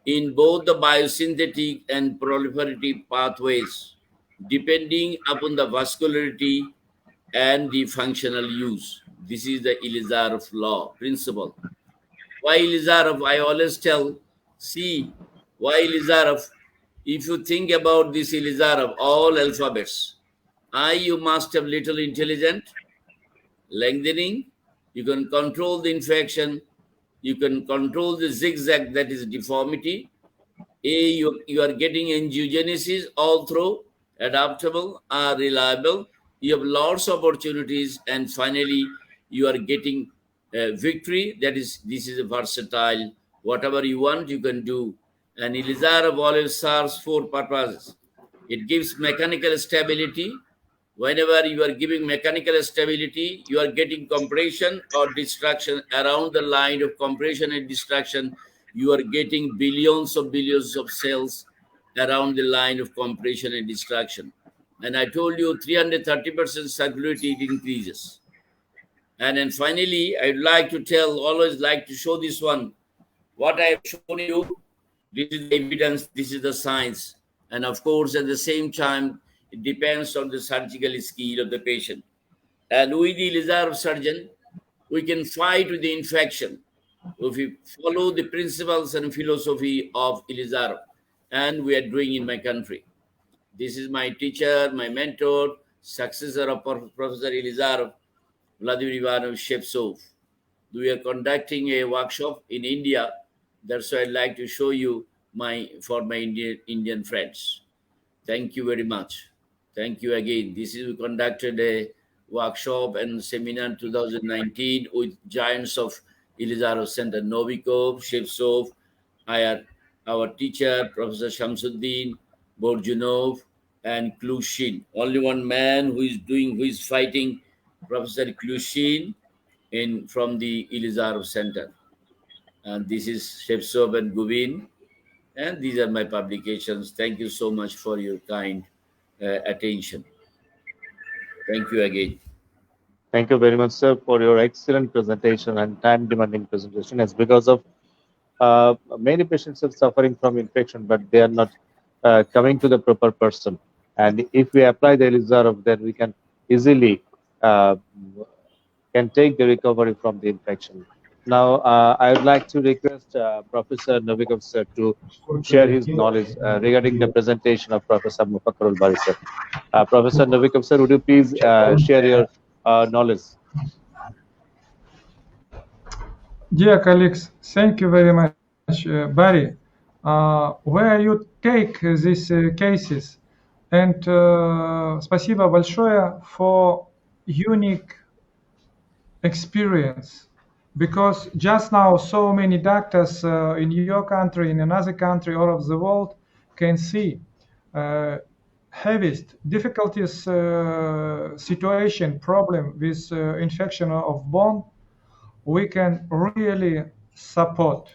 Speaker 2: in both the biosynthetic and proliferative pathways, depending upon the vascularity and the functional use. This is the Ilizarov law principle. Why Ilizarov? I always tell, see, why Ilizarov? If you think about this Ilizarov, all alphabets, I, you must have little intelligent, lengthening, you can control the infection, you can control the zigzag, that is deformity. A, you are getting angiogenesis all through, adaptable, are reliable, you have lots of opportunities, and finally, you are getting victory, that is, this is a versatile, whatever you want, you can do. And Ilizarov always serves 4 purposes. It gives mechanical stability. Whenever you are giving mechanical stability, you are getting compression or destruction around the line of compression and destruction. You are getting billions of cells around the line of compression and destruction. And I told you 330% circularity it increases. And then finally, I'd like to tell, always like to show this one. What I have shown you, this is the evidence, this is the science. And of course, at the same time, it depends on the surgical skill of the patient. And with the Ilizarov surgeon, we can fight with the infection if we follow the principles and philosophy of Ilizarov. And we are doing in my country. This is my teacher, my mentor, successor of Professor Ilizarov, Vladimir Ivanovich Shevtsov. We are conducting a workshop in India. That's why I'd like to show you for my Indian friends. Thank you very much. Thank you again. This is, we conducted a workshop and seminar in 2019 with giants of Ilizarov Center, Novikov, Shevtsov, our teacher, Professor Shamsuddin, Borjunov, and Klushin. Only one man who is fighting Professor Klushin from the Ilizarov Center. And this is Shevtsov and Gubin. And these are my publications. Thank you so much for your kind attention. Thank you again.
Speaker 1: Thank you very much, sir, for your excellent presentation and time-demanding presentation. It's because of many patients are suffering from infection, but they are not coming to the proper person. And if we apply the Ilizarov, then we can easily can take the recovery from the infection. Now, I would like to request Professor Novikov sir to share his knowledge regarding the presentation of Professor Mufakarul Bari sir. Professor Novikov sir, would you please share your knowledge?
Speaker 3: Dear colleagues, thank you very much, Bari. Where you take these cases, and спасибо большое for unique experience, because just now so many doctors in your country, in another country, all of the world can see heaviest difficulties situation problem with infection of bone. We can really support,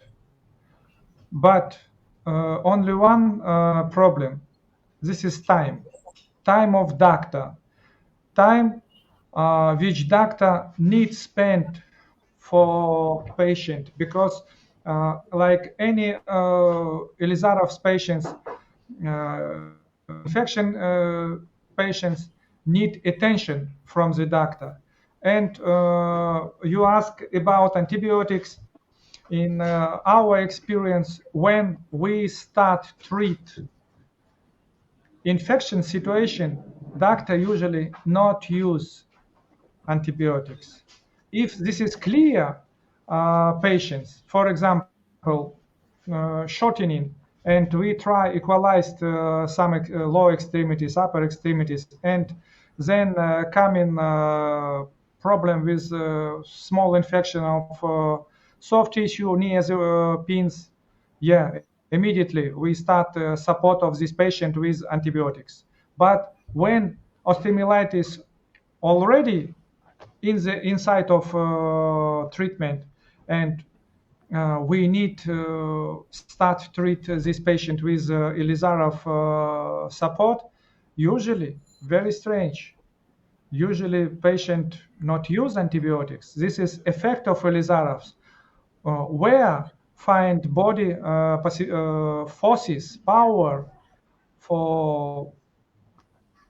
Speaker 3: but only one problem. This is time of doctor, time which doctor needs spend for patient, because like any Ilizarov's patients, infection patients need attention from the doctor. And you ask about antibiotics. In our experience, when we start treat infection situation, doctor usually not use antibiotics. If this is clear, patients, for example, shortening, and we try equalized some lower extremities, upper extremities, and then coming problem with small infection of soft tissue near the pins, yeah, immediately we start support of this patient with antibiotics. But when osteomyelitis already in the inside of treatment, and we need to start treat this patient with Ilizarov support, usually very strange. Usually patient not use antibiotics. This is effect of Ilizarov's. Where find body forces, power for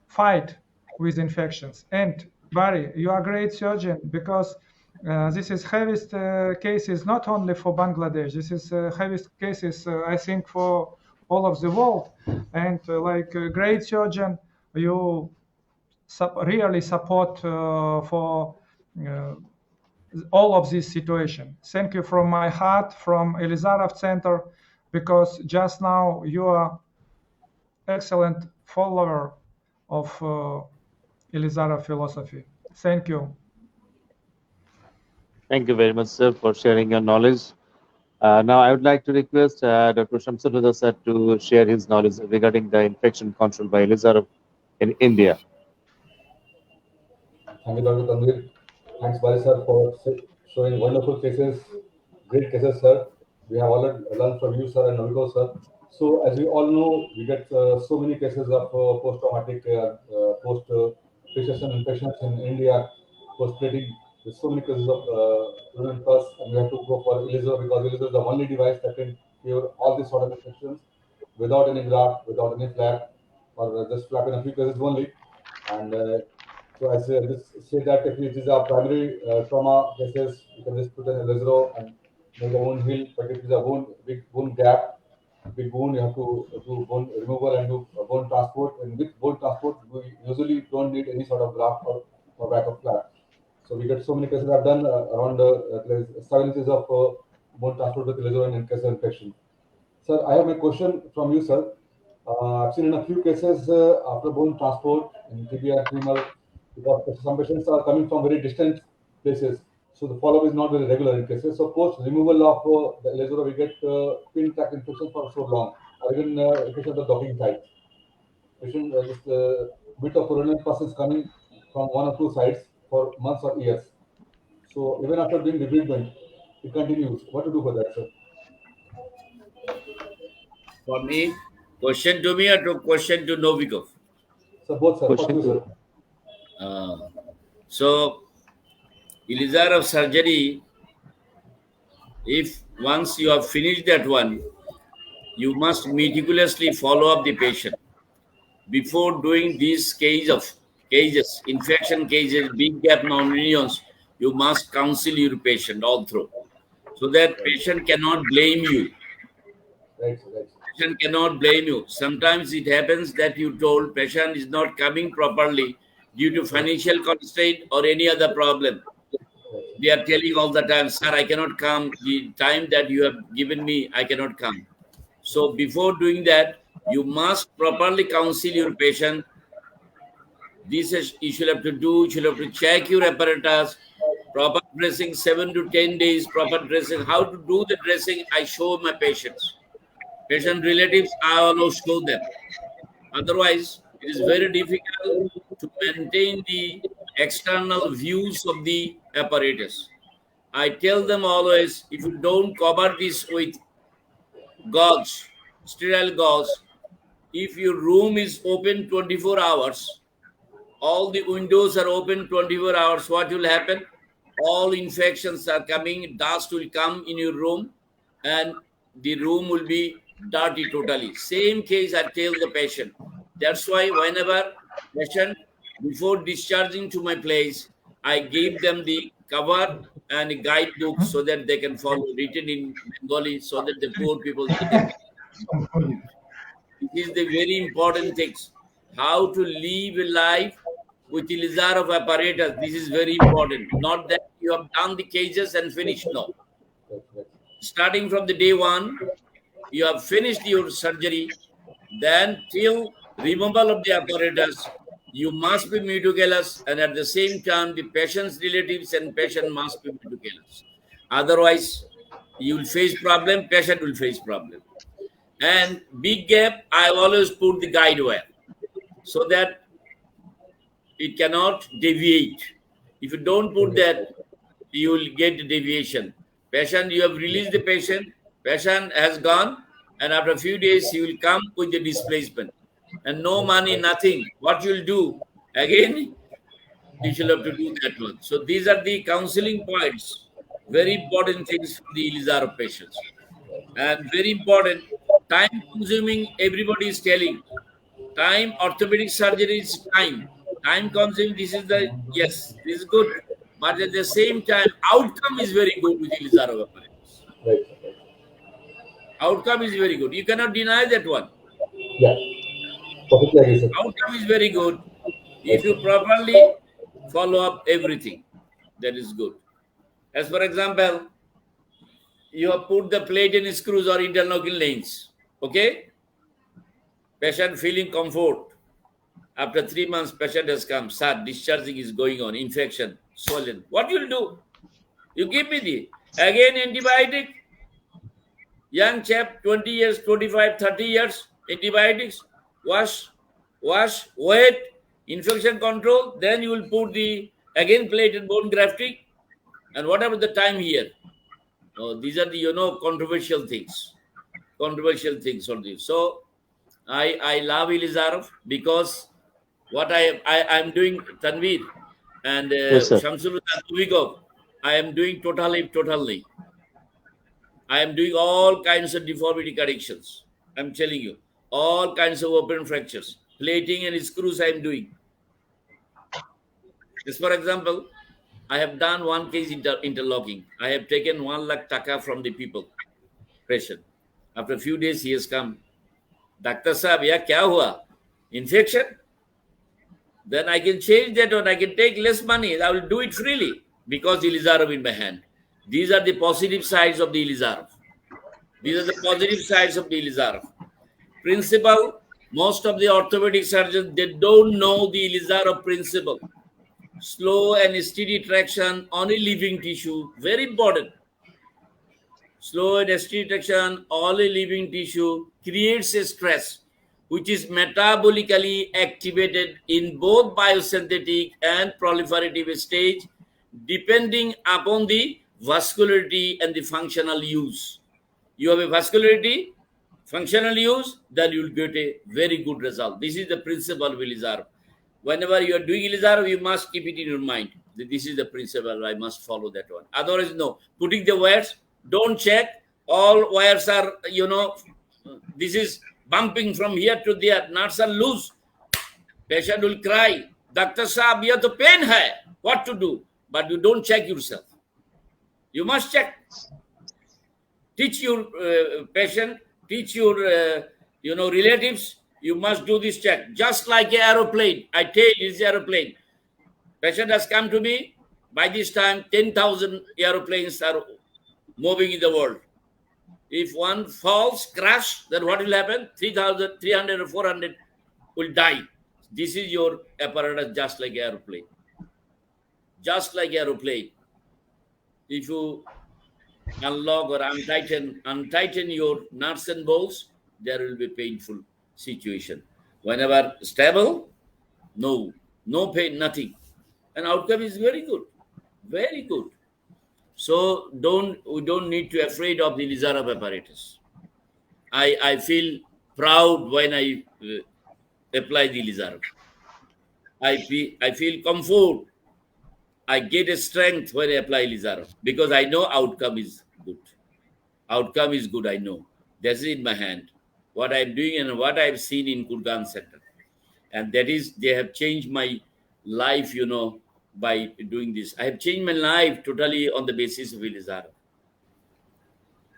Speaker 3: fight with infections. And Bari, you are a great surgeon, because this is heaviest cases not only for Bangladesh. This is heaviest cases, I think, for all of the world. And like a great surgeon, you really support for all of this situation. Thank you from my heart, from Ilizarov Center, because just now you are excellent follower of Ilizarov philosophy. Thank you.
Speaker 1: Thank you very much, sir, for sharing your knowledge. Now, I would like to request Dr. Shamsuddin sir to share his knowledge regarding the infection control by Ilizarov in India.
Speaker 4: Thank you, Dr. Tanvir. Thanks, Bari sir, for showing wonderful cases, great cases, sir. We have already learned from you, sir, and Noviko, sir. So, as we all know, we get so many cases of post-traumatic, post-precision infections in India, post-plating. There's so many cases of urinary pus, and we have to go for Ilizarov, because Ilizarov is the only device that can cure all these sort of infections without any graft, without any flap, or just flap in a few cases only. And so I say that if it is a primary trauma cases, you can just put an Ilizarov and make the wound heal. But if it is a wound, big wound gap, big wound, you have to do bone removal and do bone transport. And with bone transport, we usually don't need any sort of graft or backup flap. So we get so many cases. I've done around 7 inches of bone transport with Ilizarov in case of infection. Sir, I have a question from you, sir. I've seen in a few cases after bone transport in tibia and femur, because some patients are coming from very distant places, so the follow-up is not very regular in cases. So post removal of the Ilizarov, we get pin tract infection for so long, or even infection of the docking site. Patient this bit of urinary pus is coming from one or two sides for months or years. So even after doing debridement, it continues. What to do for that, sir?
Speaker 2: For me, question to me or to question to Novikov?
Speaker 4: So both, sir.
Speaker 1: Question
Speaker 4: First you,
Speaker 1: to-
Speaker 4: sir.
Speaker 2: So, Ilizarov surgery, if once you have finished that one, you must meticulously follow up the patient. Before doing these cases, infection cases, big gap non-unions, you must counsel your patient all through, so that patient cannot blame you.
Speaker 4: Right, sir. Right, sir.
Speaker 2: Patient cannot blame you. Sometimes it happens that you told patient is not coming properly due to financial constraint or any other problem. They are telling all the time, sir, I cannot come. The time that you have given me, I cannot come. So before doing that, you must properly counsel your patient. This is you should have to do. You should have to check your apparatus, proper dressing, 7 to 10 days, proper dressing. How to do the dressing, I show my patients. Patient relatives, I always show them. Otherwise, it is very difficult to maintain the external views of the apparatus. I tell them always, if you don't cover this with gauze, sterile gauze, if your room is open 24 hours, all the windows are open 24 hours, what will happen? All infections are coming, dust will come in your room, and the room will be dirty totally. Same case I tell the patient. That's why whenever patient, before discharging to my place, I give them the cover and a guidebook so that they can follow, written in Bengali, so that the poor people they can. This is the very important things. How to live a life with Ilizarov apparatus. This is very important. Not that you have done the cages and finished. No. Starting from the day one, you have finished your surgery. Then till removal of the apparatus, you must be meticulous, and at the same time, the patient's relatives and patient must be meticulous. Otherwise, you will face problem. Patient will face problem. And big gap, I always put the guide wire so that it cannot deviate. If you don't put that, you will get the deviation. Patient, you have released the patient, patient has gone, and after a few days, he will come with the displacement. And no money, nothing. What you'll do? Again, you shall have to do that one. So these are the counseling points. Very important things for the Ilizarov patients. And very important, time consuming, everybody is telling. Time, orthopedic surgery is time. Time consuming, this is the, yes, this is good. But at the same time, outcome is very good with Ilizarov apparatus.
Speaker 4: Right.
Speaker 2: Outcome is very good. You cannot deny that one.
Speaker 4: Yeah. Perfectly agree, sir.
Speaker 2: Outcome is very good. If you properly follow up everything, that is good. As for example, you have put the plate and screws or interlocking lanes. Okay? Patient feeling comfort. After 3 months, patient has come. Sir, discharging is going on. Infection, swollen. What you will do? You give me the, again, antibiotic. Young chap, 20 years, 25, 30 years, antibiotics. Wash, wait, infection control. Then you will put the, again, plate and bone grafting. And whatever the time here. These are the, controversial things. Controversial things on this. So, I love Ilizarov because what I'm doing, Tanveer and
Speaker 1: Yes, sir.
Speaker 2: Shamsul Tuvigov, I am doing totally. I am doing all kinds of deformity corrections. I'm telling you, all kinds of open fractures, plating and screws I am doing. Just for example, I have done one case interlocking. I have taken 1 lakh taka from the people, patient. After a few days, he has come. Doctor Sahab, yeah, kya hua? Infection? Then I can change that one. I can take less money. I will do it freely because Ilizarov in my hand. These are the positive sides of the Ilizarov. These are the positive sides of the Ilizarov. Principle, most of the orthopedic surgeons, they don't know the Ilizarov principle. Slow and steady traction on a living tissue, very important. Slow and steady traction on a living tissue creates a stress which is metabolically activated in both biosynthetic and proliferative stage depending upon the vascularity and the functional use. You have a vascularity, functional use, then you will get a very good result. This is the principle of Ilizarov. Whenever you are doing Ilizarov, you must keep it in your mind. This is the principle. I must follow that one. Otherwise, no. Putting the wires, don't check. All wires are, this is bumping from here to there. Nuts are loose. Patient will cry. Doctor Saab, you have the pain hai. What to do? But you don't check yourself. You must check. Teach your patient, teach your, relatives. You must do this check. Just like an aeroplane. I tell you, it's aeroplane. Patient has come to me. By this time, 10,000 aeroplanes are moving in the world. If one falls, crash, then what will happen? 3,000, 300 or 400 will die. This is your apparatus just like aeroplane. Just like aeroplane. If you unlock or untighten your nuts and bolts, there will be painful situation. Whenever stable, no pain, nothing. And outcome is very good, very good. So we don't need to afraid of the Ilizarov apparatus. I feel proud when I apply the Ilizarov. I feel comfort. I get a strength when I apply Ilizarov because I know outcome is good. Outcome is good, I know. That's in my hand. What I'm doing and what I've seen in Kurgan Center. And that is, they have changed my life, by doing this. I have changed my life totally on the basis of Ilizarov.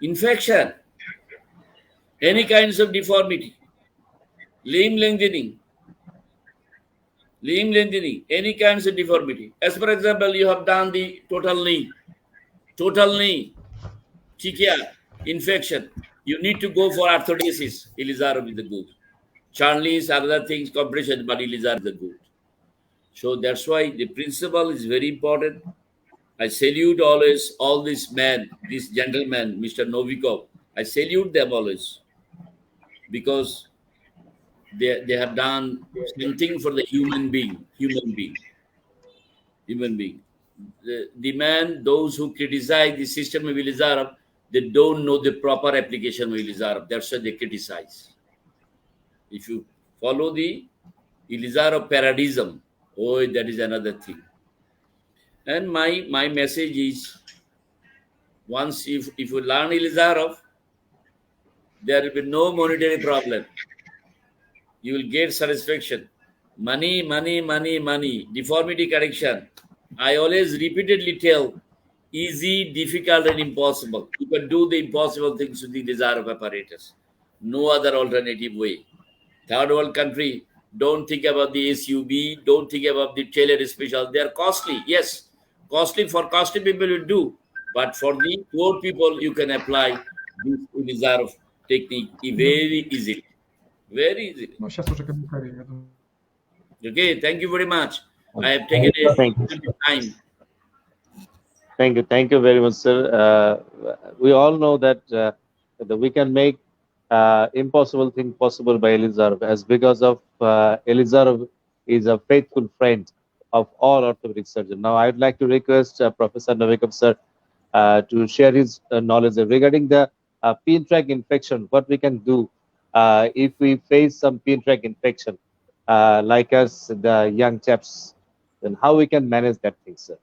Speaker 2: Infection, any kinds of deformity, limb lengthening, any kinds of deformity. As for example, you have done the total knee, infection. You need to go for arthrodesis. Ilizarov is the good. Charnley's other things, compression, but Ilizarov is the good. So that's why the principle is very important. I salute always all these men, this gentleman, Mr. Novikov. I salute them always because they have done something for the human being. The man, those who criticize the system of Ilizarov, they don't know the proper application of Ilizarov. That's why they criticize. If you follow the Ilizarov paradigm, that is another thing. And my message is, once if you learn Ilizarov, there will be no monetary problem. You will get satisfaction. Money. Deformity correction. I always repeatedly tell, easy, difficult, and impossible. You can do the impossible things with the Ilizarov apparatus. No other alternative way. Third world country, don't think about the SUB, don't think about the tailored special. They are costly, yes. Costly for costly people you do, but for the poor people, you can apply this Ilizarov technique very easily. Very easily.
Speaker 3: Ну, сейчас уже комментарии, я думаю.
Speaker 2: Okay, thank you very much. I have taken a time.
Speaker 1: Thank you very much, sir. We all know that we can make impossible thing possible by Ilizarov, as because of Ilizarov is a faithful friend of all orthopedic surgeons. Now, I would like to request Professor Novikov, sir, to share his knowledge regarding the pin track infection. What we can do if we face some pin track infection, like us, the young chaps, then how we can manage that thing, sir?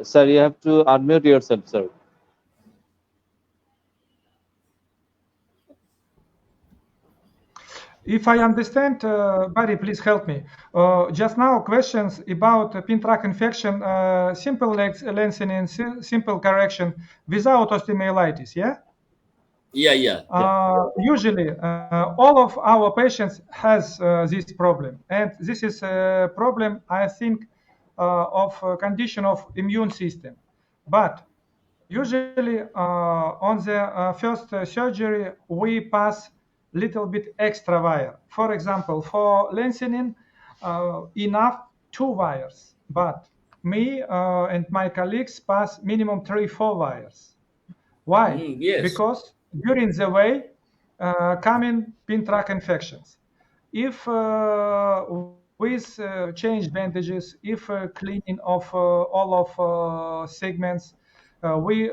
Speaker 1: Sir, you have to unmute yourself, sir.
Speaker 3: If I understand, Bari, please help me. Just now, questions about pin track infection, simple lengthening, simple correction without osteomyelitis, yeah?
Speaker 2: Yeah.
Speaker 3: Usually, all of our patients has this problem, and this is a problem, I think, of condition of immune system. But usually, on the first surgery, we pass little bit extra wire. For example, for lengthening, enough 2 wires, but me and my colleagues pass minimum 3-4 wires. Why?
Speaker 2: Yes.
Speaker 3: Because during the way coming pin track infections. If with change bandages, if cleaning of all of segments, we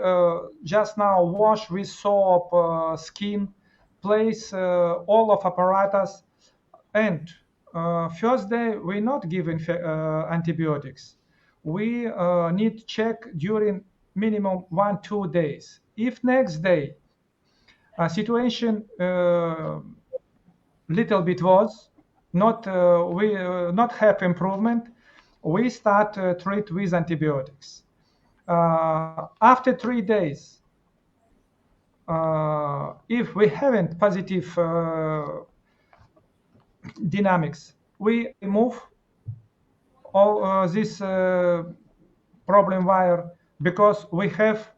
Speaker 3: just now wash with soap skin, place all of apparatus, and first day we not give antibiotics. We need check during minimum 1-2 days. If next day situation little bit was not we not have improvement, we start treat with antibiotics. After 3 days, if we haven't positive dynamics, we remove all this problem wire because we have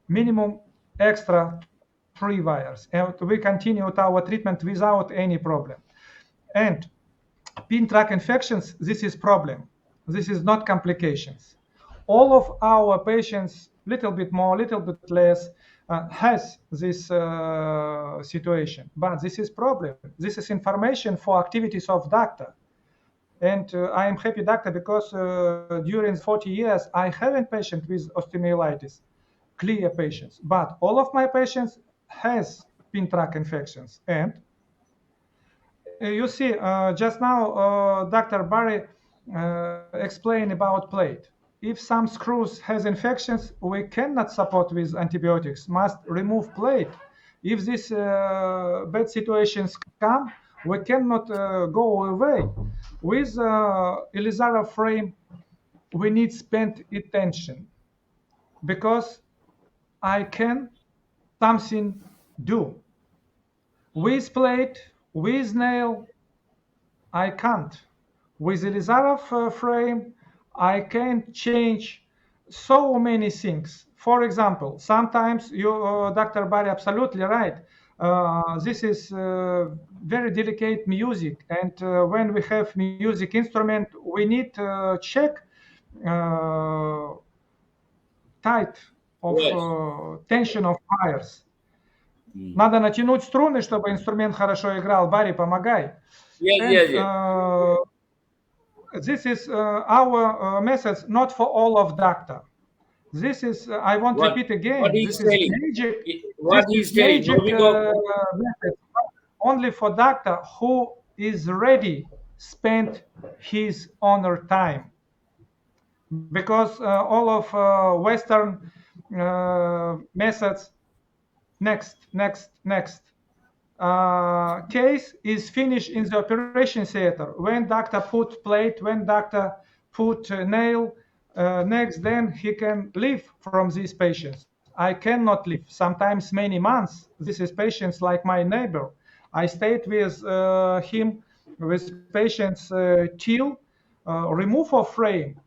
Speaker 3: minimum extra 3 wires, and we continue with our treatment without any problem. And pin tract infections, this is problem. This is not complications. All of our patients, little bit more, little bit less, has this situation. But this is problem. This is information for activities of doctor. And I am happy doctor because during 40 years, I haven't patient with osteomyelitis, clear patients. But all of my patients has pin tract infections. And you see, just now, Dr. Bari explained about plate. If some screws has infections, we cannot support with antibiotics, must remove plate. If these bad situations come, we cannot go away. With Ilizarov frame, we need spend attention because I can something do. With plate, with nail, I can't. With Ilizarov frame, I can change so many things. For example, sometimes you, Dr. Bari, absolutely right. This is very delicate music, and when we have music instrument, we need to check tight of tension of wires. Надо натянуть струны, чтобы инструмент хорошо играл. Барри, помогай. This is our message, not for all of doctor. This is, I want to repeat again, this is magic.
Speaker 2: What he's telling,
Speaker 3: message only for doctor who is ready spend his honor time. Because all of Western methods, next. Case is finished in the operation theater. When doctor put plate, when doctor put nail, next then he can leave from these patients. I cannot leave, sometimes many months. This is patients like my neighbor. I stayed with him, with patients till remove of frame.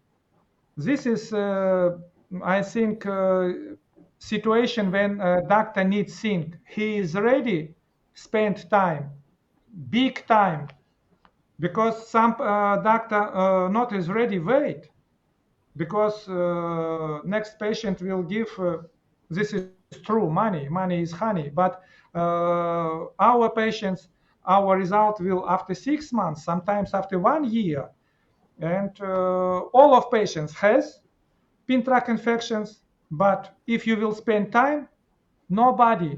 Speaker 3: This is, I think, situation when doctor needs think. He is ready spend time, big time, because some doctor not is ready wait, because next patient will give, this is true, money is honey, but our patients, our result will after 6 months, sometimes after 1 year, and all of patients has pin tract infections, but if you will spend time, nobody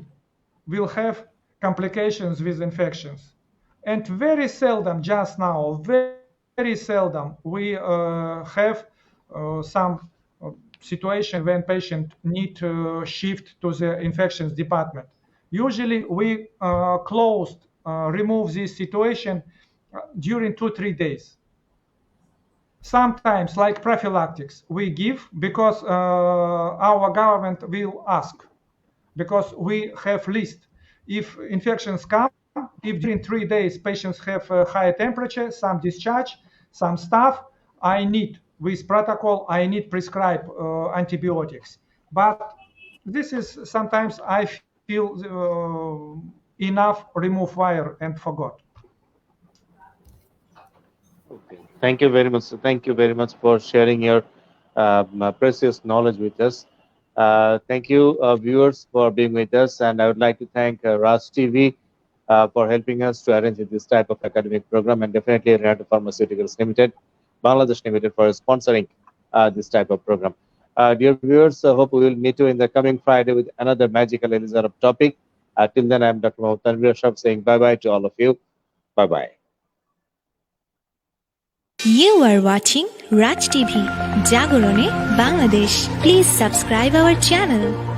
Speaker 3: will have complications with infections. And very seldom, just now, very seldom, we have some situation when patient need to shift to the infections department. Usually we remove this situation during 2-3 days. Sometimes, like prophylactics, we give because our government will ask, because we have list. If infections come, if during 3 days patients have a high temperature, some discharge, some stuff, I need, with protocol, I need prescribe antibiotics. But this is sometimes I feel enough, remove wire and forgot.
Speaker 1: Okay. Thank you very much. Thank you very much for sharing your precious knowledge with us. Thank you, viewers, for being with us. And I would like to thank Raj TV for helping us to arrange this type of academic program, and definitely Renato Pharmaceuticals Limited, Bangladesh Limited, for sponsoring this type of program. Dear viewers, I hope we will meet you in the coming Friday with another magical Ilizarov topic. Till then, I'm Dr. Tanvir saying bye-bye to all of you. Bye-bye.
Speaker 5: You are watching Raj TV, Jagorone, Bangladesh. Please subscribe our channel.